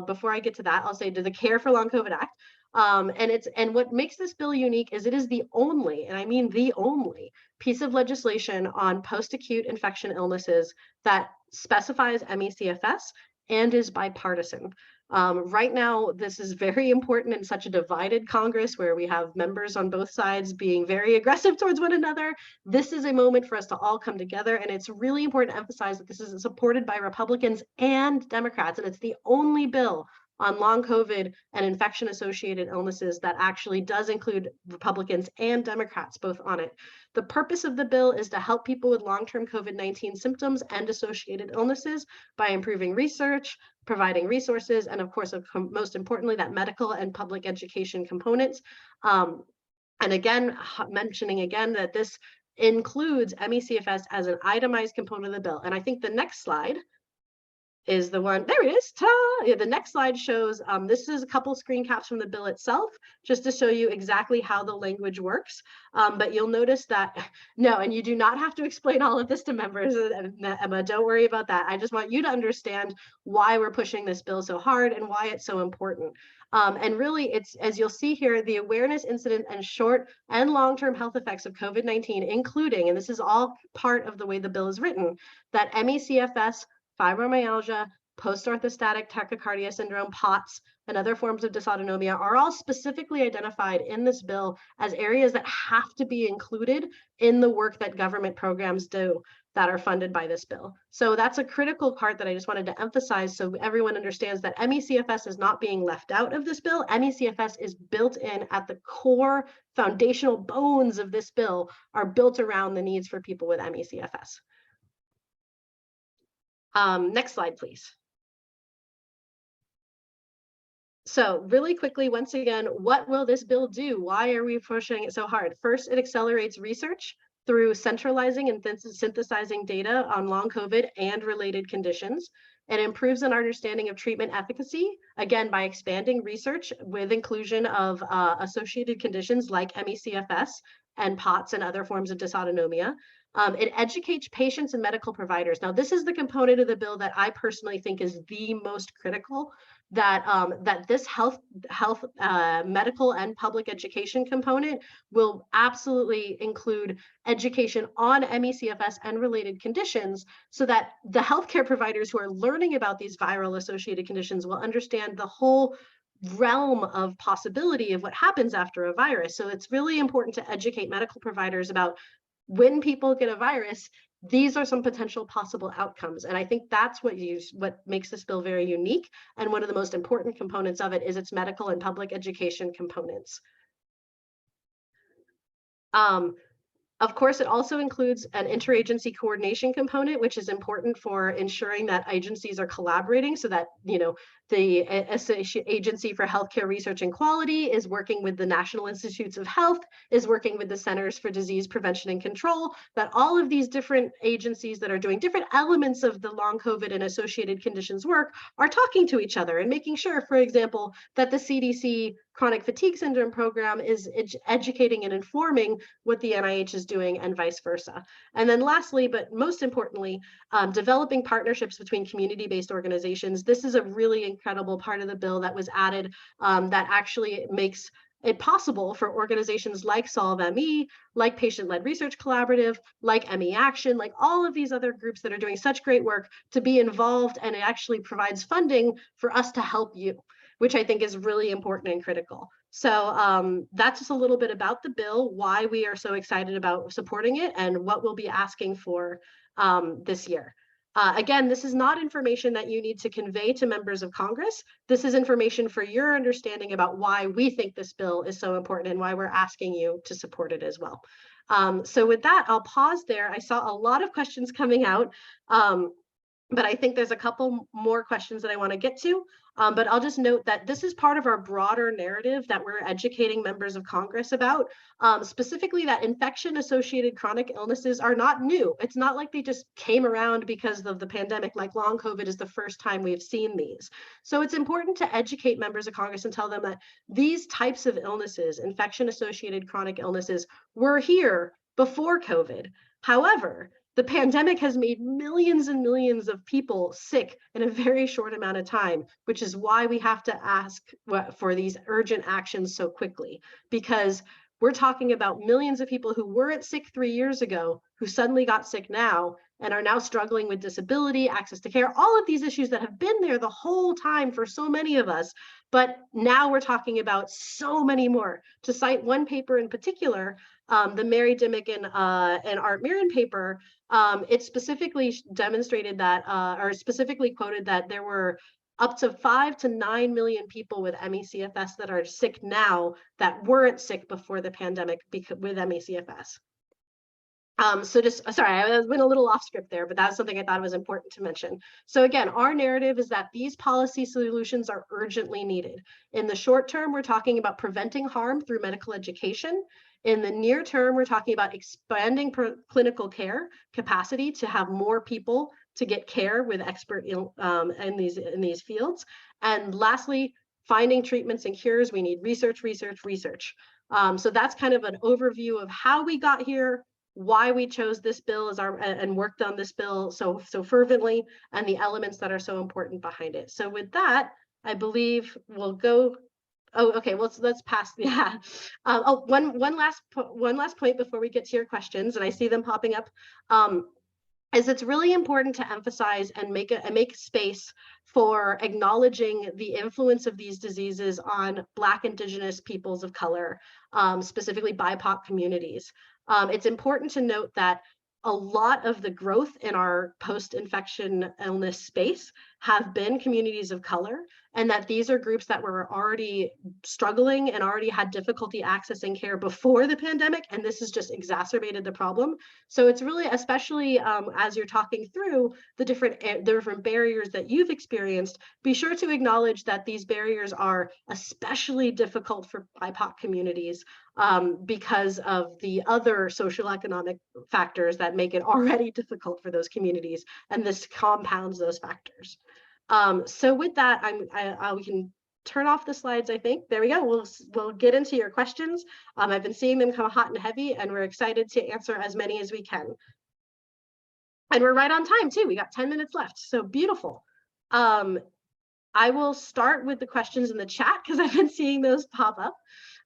Before I get to that, I'll say to the Care for Long COVID Act. And what makes this bill unique is it is the only, and I mean the only, piece of legislation on post-acute infection illnesses that specifies ME/CFS and is bipartisan. Right now, this is very important in such a divided Congress where we have members on both sides being very aggressive towards one another. This is a moment for us to all come together, and it's really important to emphasize that this is supported by Republicans and Democrats, and it's the only bill on long COVID and infection-associated illnesses that actually does include Republicans and Democrats both on it. The purpose of the bill is to help people with long-term COVID-19 symptoms and associated illnesses by improving research, providing resources, and of course, most importantly, that medical and public education components. And again, mentioning again that this includes ME/CFS as an itemized component of the bill. And I think the next slide is the one, there it is, yeah, the next slide shows, this is a couple screen caps from the bill itself, just to show you exactly how the language works. But you'll notice that, no, and you do not have to explain all of this to members, Emma, don't worry about that. I just want you to understand why we're pushing this bill so hard and why it's so important. And really, it's, as you'll see here, the awareness, incident, and short and long-term health effects of COVID-19, including, and this is all part of the way the bill is written, that ME/CFS, fibromyalgia, post-orthostatic tachycardia syndrome, POTS, and other forms of dysautonomia are all specifically identified in this bill as areas that have to be included in the work that government programs do that are funded by this bill. So that's a critical part that I just wanted to emphasize so everyone understands that ME/CFS is not being left out of this bill. ME/CFS is built in at the core foundational bones of this bill are built around the needs for people with ME/CFS. Next slide, please. So really quickly, once again, what will this bill do? Why are we pushing it so hard? First, it accelerates research through centralizing and synthesizing data on long COVID and related conditions. It improves an understanding of treatment efficacy, again, by expanding research with inclusion of associated conditions like ME/CFS and POTS and other forms of dysautonomia. It educates patients and medical providers. Now, this is the component of the bill that I personally think is the most critical that that this health medical and public education component will absolutely include education on ME/CFS and related conditions, so that the healthcare providers who are learning about these viral associated conditions will understand the whole realm of possibility of what happens after a virus. So it's really important to educate medical providers about when people get a virus, these are some potential possible outcomes. And I think that's what makes this bill very unique. And one of the most important components of it is its medical and public education components. Of course, it also includes an interagency coordination component, which is important for ensuring that agencies are collaborating, so that, you know, the Agency for Healthcare Research and Quality is working with the National Institutes of Health, is working with the Centers for Disease Prevention and Control, that all of these different agencies that are doing different elements of the long COVID and associated conditions work are talking to each other and making sure, for example, that the CDC chronic fatigue syndrome program is educating and informing what the NIH is doing, and vice versa. And then lastly, but most importantly, developing partnerships between community-based organizations. This is a really incredible part of the bill that was added, that actually makes it possible for organizations like Solve ME, like Patient-Led Research Collaborative, like ME Action, like all of these other groups that are doing such great work to be involved, and it actually provides funding for us to help you, which I think is really important and critical. So that's just a little bit about the bill, why we are so excited about supporting it, and what we'll be asking for this year. Again, this is not information that you need to convey to members of Congress. This is information for your understanding about why we think this bill is so important and why we're asking you to support it as well. So with that, I'll pause there. I saw a lot of questions coming out. But I think there's a couple more questions that I want to get to. But I'll just note that this is part of our broader narrative that we're educating members of Congress about, specifically that infection-associated chronic illnesses are not new. It's not like they just came around because of the pandemic, like long COVID is the first time we've seen these. So it's important to educate members of Congress and tell them that these types of illnesses, infection-associated chronic illnesses, were here before COVID. However, the pandemic has made millions and millions of people sick in a very short amount of time, which is why we have to ask for these urgent actions so quickly, because we're talking about millions of people who weren't sick 3 years ago, who suddenly got sick now and are now struggling with disability, access to care, all of these issues that have been there the whole time for so many of us. But now we're talking about so many more. To cite one paper in particular, the Mary Dimmick and Art Mirren paper, it specifically demonstrated that, or specifically quoted that there were up to 5 to 9 million people with ME/CFS that are sick now that weren't sick before the pandemic with ME/CFS. So just, sorry, I went a little off script there, but that's something I thought was important to mention. So again, our narrative is that these policy solutions are urgently needed. In the short term, we're talking about preventing harm through medical education. In the near term, we're talking about expanding clinical care capacity to have more people to get care with expert in these fields. And lastly, finding treatments and cures, we need research, research, research. So that's kind of an overview of how we got here, why we chose this bill as and worked on this bill so fervently, and the elements that are so important behind it. So with that, I believe we'll go. Oh, okay. Well, let's pass. Yeah. One last point before we get to your questions, and I see them popping up. Is it's really important to emphasize and make space for acknowledging the influence of these diseases on Black, Indigenous peoples of color, specifically BIPOC communities. It's important to note that a lot of the growth in our post-infection illness space have been communities of color, and that these are groups that were already struggling and already had difficulty accessing care before the pandemic, and this has just exacerbated the problem. So it's really, especially as you're talking through the different barriers that you've experienced, be sure to acknowledge that these barriers are especially difficult for BIPOC communities because of the other social economic factors that make it already difficult for those communities, and this compounds those factors. So with that, we can turn off the slides, I think. There we go. We'll get into your questions. I've been seeing them come hot and heavy, and we're excited to answer as many as we can. And we're right on time too. We got 10 minutes left, so beautiful. I will start with the questions in the chat because I've been seeing those pop up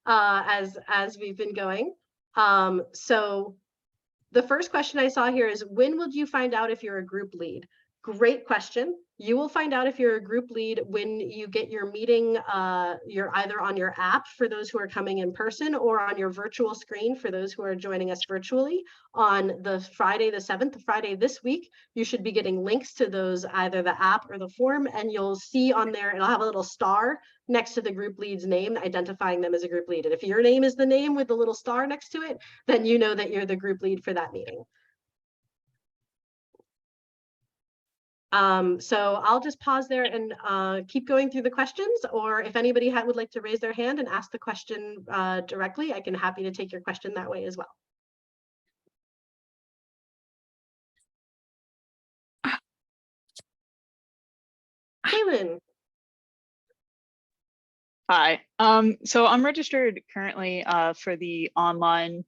as we've been going. So the first question I saw here is, when will you find out if you're a group lead? Great question. You will find out if you're a group lead when you get your meeting, you're either on your app for those who are coming in person or on your virtual screen for those who are joining us virtually on the Friday the 7th, Friday this week. You should be getting links to those, either the app or the form, and you'll see on there, it'll have a little star next to the group lead's name, identifying them as a group lead. And if your name is the name with the little star next to it, then you know that you're the group lead for that meeting. So I'll just pause there and keep going through the questions, or if anybody would like to raise their hand and ask the question directly, I can happy to take your question that way as well. Kaylin. Hi. So I'm registered currently for the online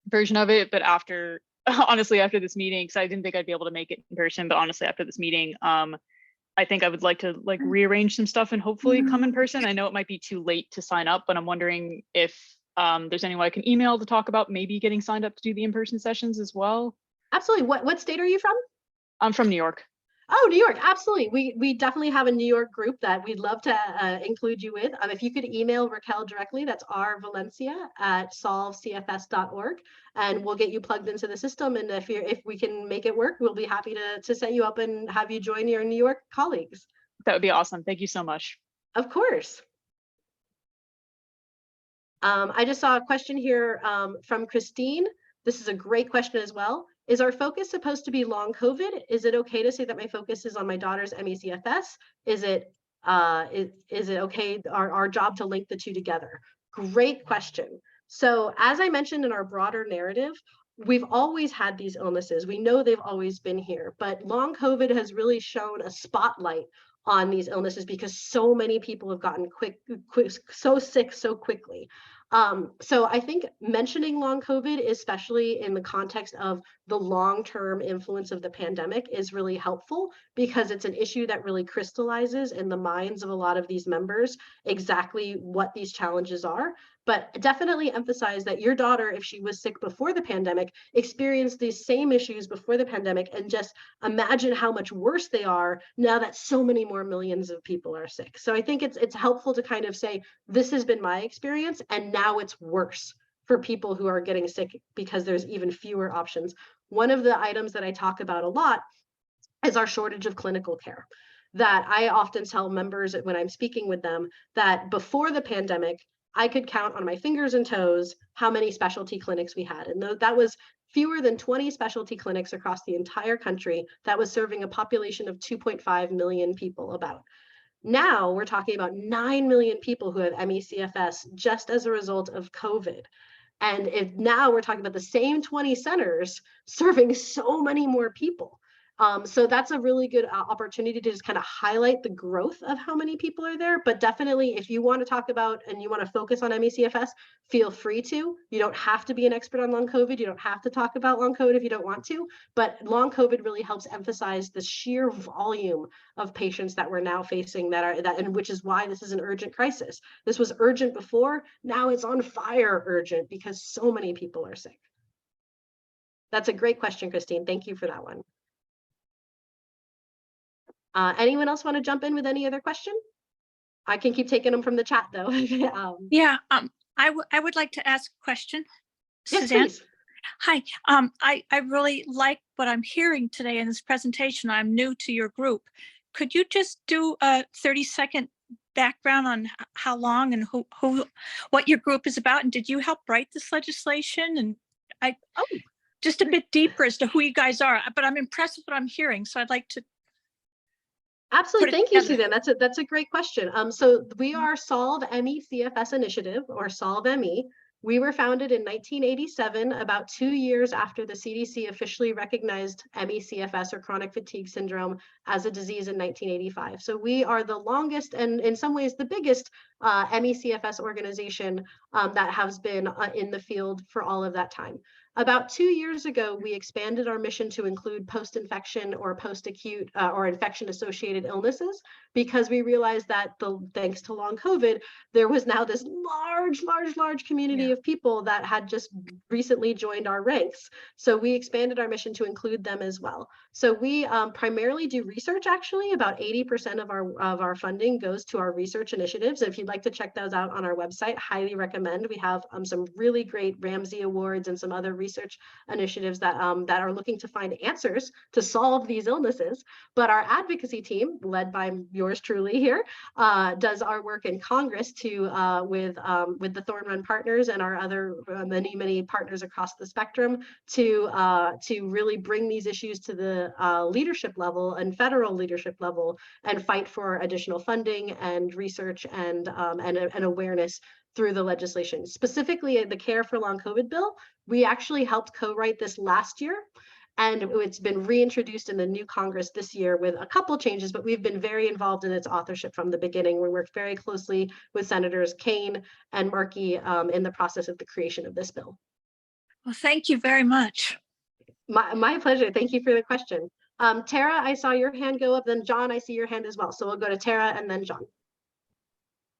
version of it, but after honestly after this meeting, because I didn't think I'd be able to make it in person, but honestly after this meeting, I think I would like to rearrange some stuff and hopefully come in person. I know it might be too late to sign up, but I'm wondering if there's anyone I can email to talk about maybe getting signed up to do the in-person sessions as well. Absolutely. What state are you from? I'm from New York. Oh, New York, absolutely. We definitely have a New York group that we'd love to include you with. If you could email Raquel directly, that's rvalencia@solvecfs.org, and we'll get you plugged into the system. And if we can make it work, we'll be happy to set you up and have you join your New York colleagues. That would be awesome. Thank you so much. Of course. I just saw a question here from Christine. This is a great question as well. Is our focus supposed to be long COVID? Is it okay to say that my focus is on my daughter's ME/CFS? Is it okay, our job to link the two together? Great question. So as I mentioned in our broader narrative, we've always had these illnesses. We know they've always been here, but long COVID has really shown a spotlight on these illnesses because so many people have gotten so sick so quickly. So I think mentioning long COVID, especially in the context of the long-term influence of the pandemic, is really helpful because it's an issue that really crystallizes in the minds of a lot of these members exactly what these challenges are. But definitely emphasize that your daughter, if she was sick before the pandemic, experienced these same issues before the pandemic, and just imagine how much worse they are now that so many more millions of people are sick. So I think it's helpful to kind of say, this has been my experience, and now it's worse for people who are getting sick because there's even fewer options. One of the items that I talk about a lot is our shortage of clinical care. That I often tell members when I'm speaking with them that before the pandemic, I could count on my fingers and toes how many specialty clinics we had. And that was fewer than 20 specialty clinics across the entire country that was serving a population of 2.5 million people about. Now we're talking about 9 million people who have ME/CFS just as a result of COVID. And now we're talking about the same 20 centers serving so many more people. So that's a really good opportunity to just kind of highlight the growth of how many people are there. But definitely, if you want to talk about and you want to focus on ME/CFS, feel free to. You don't have to be an expert on long COVID. You don't have to talk about long COVID if you don't want to. But long COVID really helps emphasize the sheer volume of patients that we're now facing and which is why this is an urgent crisis. This was urgent before. Now it's on fire urgent because so many people are sick. That's a great question, Christine. Thank you for that one. Anyone else want to jump in with any other question? I can keep taking them from the chat though. I would like to ask a question. Yes, Suzanne? please. Hi, I really like what I'm hearing today in this presentation. I'm new to your group. Could you just do a 30-second background on how long and what your group is about? And did you help write this legislation? And just a bit deeper as to who you guys are, but I'm impressed with what I'm hearing. So I'd like to. Absolutely. Thank you, Suzanne. That's a great question. So we are Solve ME/CFS Initiative, or Solve ME. We were founded in 1987, about 2 years after the CDC officially recognized ME/CFS, or chronic fatigue syndrome, as a disease in 1985. So we are the longest and in some ways the biggest MECFS organization that has been in the field for all of that time. About 2 years ago, we expanded our mission to include post-infection or post-acute or infection-associated illnesses, because we realized that thanks to long COVID, there was now this large community of people that had just recently joined our ranks. So we expanded our mission to include them as well. So we primarily do research. Actually, about 80% of our funding goes to our research initiatives. If you'd like to check those out on our website, highly recommend. We have some really great Ramsey Awards and some other research initiatives that are looking to find answers to solve these illnesses. But our advocacy team, led by yours truly here, does our work in Congress with the Thorn Run partners and our other many partners across the spectrum to really bring these issues to the leadership level and federal leadership level, and fight for additional funding and research and awareness through the legislation. Specifically, the Care for Long COVID bill, we actually helped co-write this last year, and it's been reintroduced in the new Congress this year with a couple changes, but we've been very involved in its authorship from the beginning. We worked very closely with Senators Kane and Markey in the process of the creation of this bill. Well, thank you very much. My pleasure. Thank you for the question. Tara, I saw your hand go up, then John, I see your hand as well. So we'll go to Tara and then John.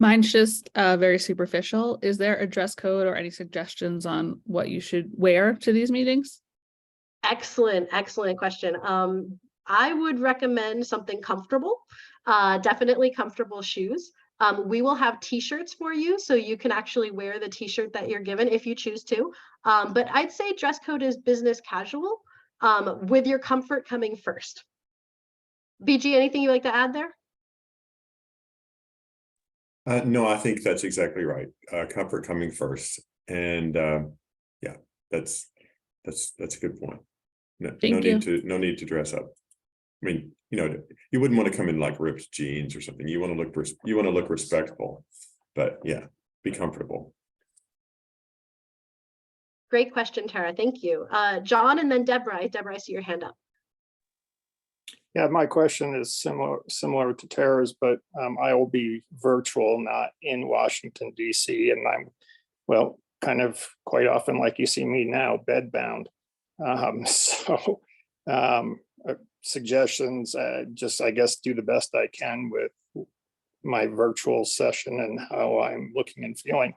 Mine's just very superficial. Is there a dress code or any suggestions on what you should wear to these meetings? Excellent question. I would recommend something comfortable, definitely comfortable shoes. We will have t-shirts for you, so you can actually wear the t-shirt that you're given if you choose to. But I'd say dress code is business casual, with your comfort coming first. BG, anything you'd like to add there? No, I think that's exactly right. Comfort coming first. And yeah, that's a good point. No need to dress up. I mean, you wouldn't want to come in like ripped jeans or something. You want to look respectful, but yeah, be comfortable. Great question, Tara. Thank you. John and then Deborah. Deborah, I see your hand up. Yeah, my question is similar to Tara's, but I will be virtual, not in Washington, D.C. And I'm, well, kind of quite often, like you see me now, bedbound. Suggestions, just, I guess, do the best I can with my virtual session and how I'm looking and feeling.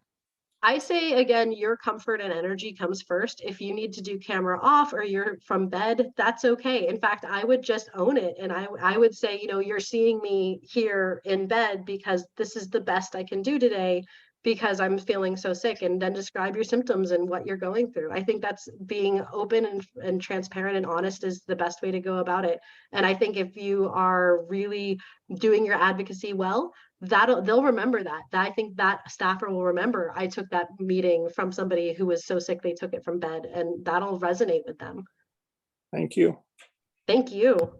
I say, again, your comfort and energy comes first. If you need to do camera off or you're from bed, that's okay. In fact, I would just own it. And I would say, you're seeing me here in bed because this is the best I can do today because I'm feeling so sick, and then describe your symptoms and what you're going through. I think that's being open and transparent and honest is the best way to go about it. And I think if you are really doing your advocacy well, they'll remember that. I think that staffer will remember, I took that meeting from somebody who was so sick they took it from bed, and that'll resonate with them. Thank you. Thank you.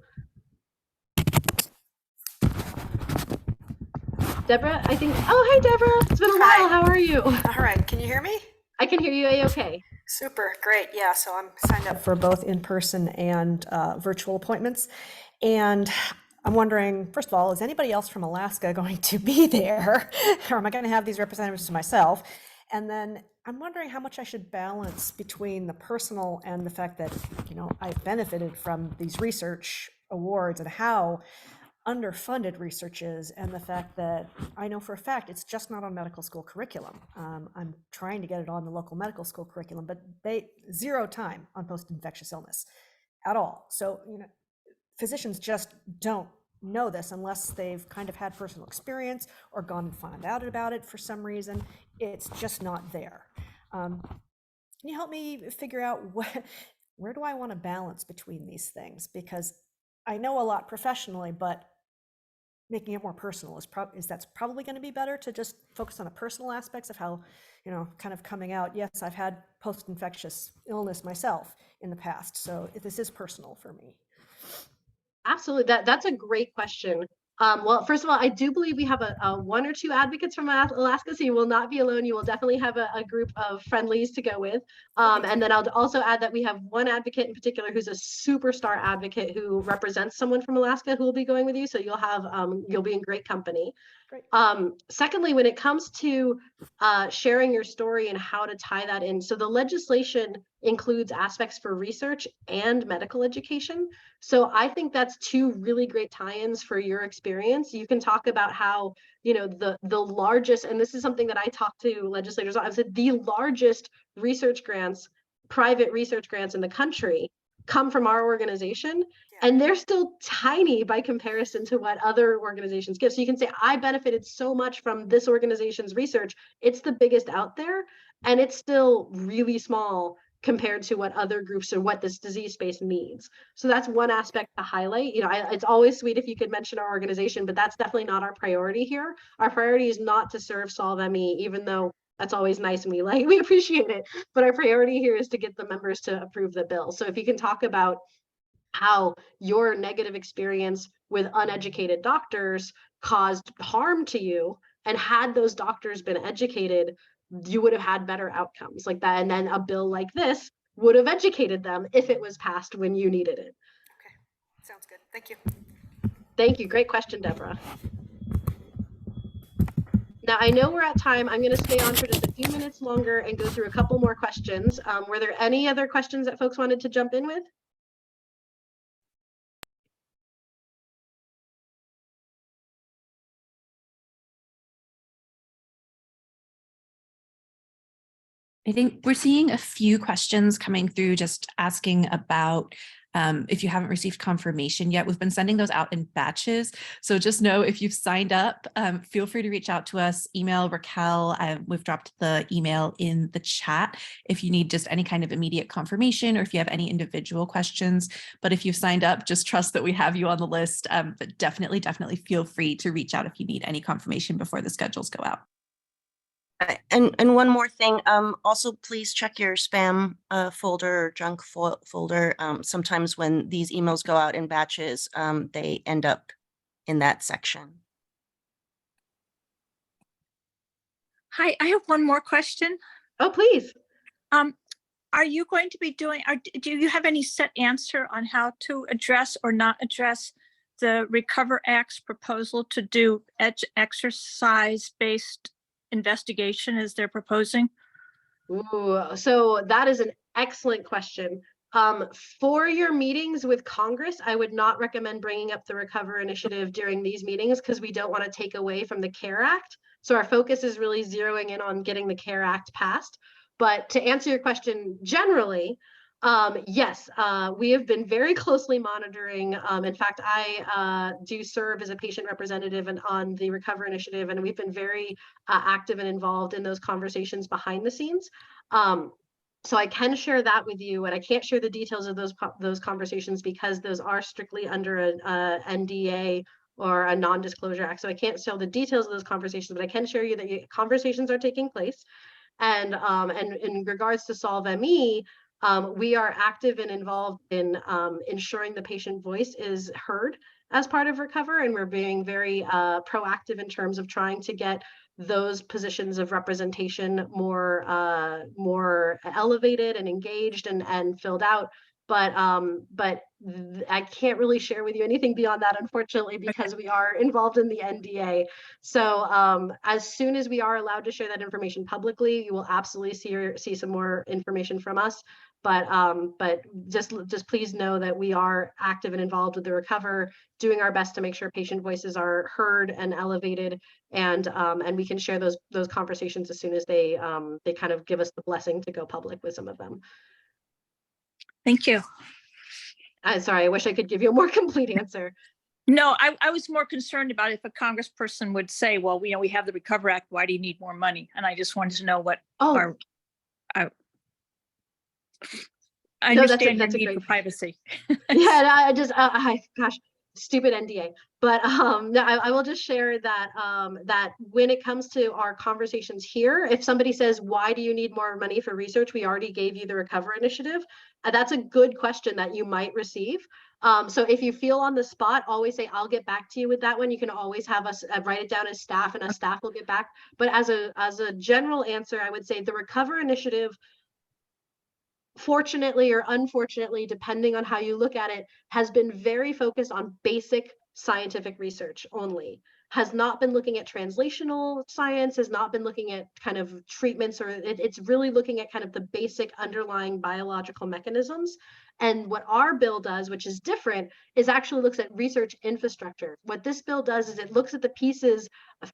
Deborah, I think, oh, hey, Deborah, it's been a while. How are you? All right, can you hear me? I can hear you A-okay. Super, great. Yeah, so I'm signed up for both in-person and virtual appointments. And I'm wondering, first of all, is anybody else from Alaska going to be there? Or am I going to have these representatives to myself? And then I'm wondering how much I should balance between the personal and the fact that, I've benefited from these research awards and how underfunded research is, and the fact that I know for a fact it's just not on medical school curriculum. I'm trying to get it on the local medical school curriculum, but they zero time on post-infectious illness at all. So, physicians just don't know this unless they've kind of had personal experience or gone and found out about it for some reason. It's just not there. Can you help me figure out where do I want to balance between these things? Because I know a lot professionally, but making it more personal that's probably going to be better to just focus on the personal aspects of how, kind of coming out. Yes, I've had post-infectious illness myself in the past, so this is personal for me. Absolutely. That's a great question. Well, first of all, I do believe we have a one or two advocates from Alaska, so you will not be alone. You will definitely have a group of friendlies to go with. And then I'll also add that we have one advocate in particular who's a superstar advocate who represents someone from Alaska who will be going with you. So you'll be in great company. Great. Secondly, when it comes to sharing your story and how to tie that in, so the legislation includes aspects for research and medical education. So I think that's two really great tie-ins for your experience. You can talk about how, you know, the largest, and this is something that I talk to legislators about, I said the largest research grants, private research grants in the country come from our organization. And they're still tiny by comparison to what other organizations give. So you can say, I benefited so much from this organization's research. It's the biggest out there, and it's still really small compared to what other groups or what this disease space needs. So that's one aspect to highlight. You know, it's always sweet if you could mention our organization, but that's definitely not our priority here. Our priority is not to serve SolveME, even though that's always nice and we appreciate it. But our priority here is to get the members to approve the bill. So if you can talk about how your negative experience with uneducated doctors caused harm to you, and had those doctors been educated, you would have had better outcomes like that. And then a bill like this would have educated them if it was passed when you needed it. Okay, sounds good. Thank you. Thank you. Great question, Deborah. Now, I know we're at time. I'm going to stay on for just a few minutes longer and go through a couple more questions. Were there any other questions that folks wanted to jump in with? I think we're seeing a few questions coming through just asking about if you haven't received confirmation yet. We've been sending those out in batches. So just know if you've signed up, feel free to reach out to us, email Raquel. We've dropped the email in the chat if you need just any kind of immediate confirmation or if you have any individual questions. But if you've signed up, just trust that we have you on the list. But definitely feel free to reach out if you need any confirmation before the schedules go out. And one more thing, also please check your spam folder or junk folder. Sometimes when these emails go out in batches, they end up in that section. Hi, I have one more question. Oh, please. Are you going to be doing, do you have any set answer on how to address or not address the Recover Act's proposal to do exercise-based investigation as they're proposing? Ooh, so that is an excellent question. For your meetings with Congress, I would not recommend bringing up the Recover Initiative during these meetings because we don't want to take away from the CARE Act. So our focus is really zeroing in on getting the CARE Act passed. But to answer your question generally, yes, we have been very closely monitoring. In fact, I do serve as a patient representative on the Recover Initiative, and we've been very active and involved in those conversations behind the scenes. So I can share that with you, and I can't share the details of those conversations because those are strictly under a NDA or a non-disclosure act. So I can't tell the details of those conversations, but I can share you that conversations are taking place. And in regards to SolveME, we are active and involved in ensuring the patient voice is heard as part of Recover, and we're being very proactive in terms of trying to get those positions of representation more elevated and engaged and filled out. But I can't really share with you anything beyond that, unfortunately, because we are involved in the NDA. So as soon as we are allowed to share that information publicly, you will absolutely see some more information from us. But just please know that we are active and involved with the Recover, doing our best to make sure patient voices are heard and elevated, and we can share those conversations as soon as they kind of give us the blessing to go public with some of them. Thank you. I'm sorry, I wish I could give you a more complete answer. No, I was more concerned about if a congressperson would say, well, we have the Recover Act, why do you need more money? And I just wanted to know what I understand your need for privacy. Yeah, gosh, stupid NDA. But no, I will just share that that when it comes to our conversations here, if somebody says, why do you need more money for research? We already gave you the Recover Initiative. That's a good question that you might receive. So if you feel on the spot, always say, I'll get back to you with that one. You can always have us write it down as staff, and a staff will get back. But as a general answer, I would say the Recover Initiative, fortunately or unfortunately, depending on how you look at it, has been very focused on basic scientific research only. has not been looking at translational science, has not been looking at kind of treatments, or it's really looking at kind of the basic underlying biological mechanisms. And what our bill does, which is different, is actually looks at research infrastructure. What this bill does is it looks at the pieces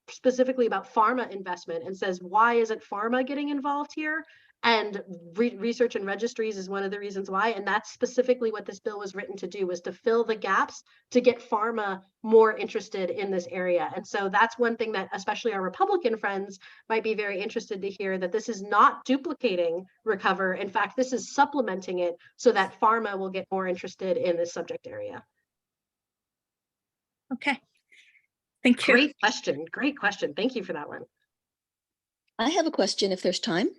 specifically about pharma investment and says, why isn't pharma getting involved here? And research and registries is one of the reasons why. And that's specifically what this bill was written to do, was to fill the gaps to get pharma more interested in this area. And so that's one thing that especially our Republican friends might be very interested to hear, that this is not duplicating Recover. In fact, this is supplementing it so that pharma will get more interested in this subject area. Okay. Thank you. Great question. Great question. Thank you for that one. I have a question if there's time.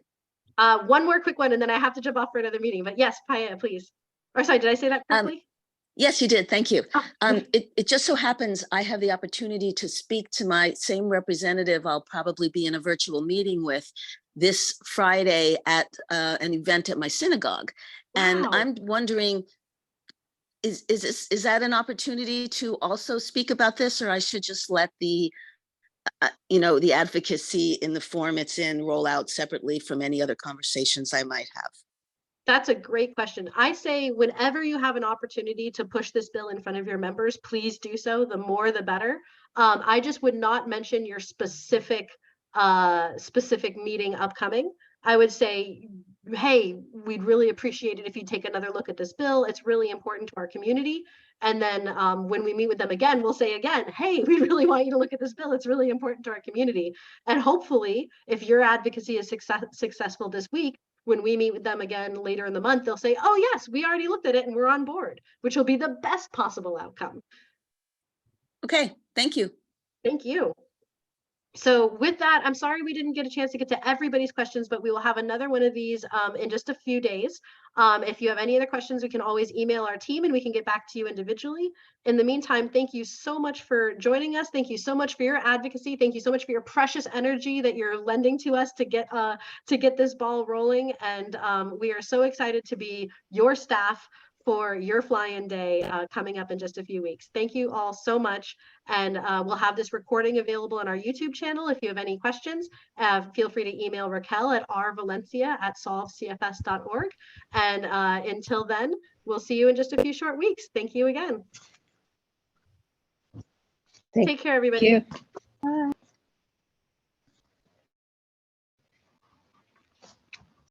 One more quick one, and then I have to jump off for another meeting. But yes, Paya, please. Or sorry, did I say that correctly? Yes, you did. Thank you. Oh. It just so happens I have the opportunity to speak to my same representative I'll probably be in a virtual meeting with this Friday at an event at my synagogue. And Wow. I'm wondering, is that an opportunity to also speak about this, or I should just let the the advocacy in the form it's in roll out separately from any other conversations I might have? That's a great question. I say whenever you have an opportunity to push this bill in front of your members, please do so. The more, the better. I just would not mention your specific meeting upcoming. I would say, hey, we'd really appreciate it if you take another look at this bill. It's really important to our community. And then when we meet with them again, we'll say again, hey, we really want you to look at this bill. It's really important to our community. And hopefully, if your advocacy is successful this week, when we meet with them again later in the month, they'll say, oh yes, we already looked at it and we're on board, which will be the best possible outcome. Okay, thank you. Thank you. So with that, I'm sorry we didn't get a chance to get to everybody's questions, but we will have another one of these in just a few days. If you have any other questions, we can always email our team and we can get back to you individually. In the meantime, thank you so much for joining us. Thank you so much for your advocacy. Thank you so much for your precious energy that you're lending to us to get this ball rolling. And we are so excited to be your staff for your fly-in day coming up in just a few weeks. Thank you all so much. And we'll have this recording available on our YouTube channel. If you have any questions, feel free to email Raquel at rvalencia@solvecfs.org. And until then, we'll see you in just a few short weeks. Thank you again. Take care, everybody. Bye.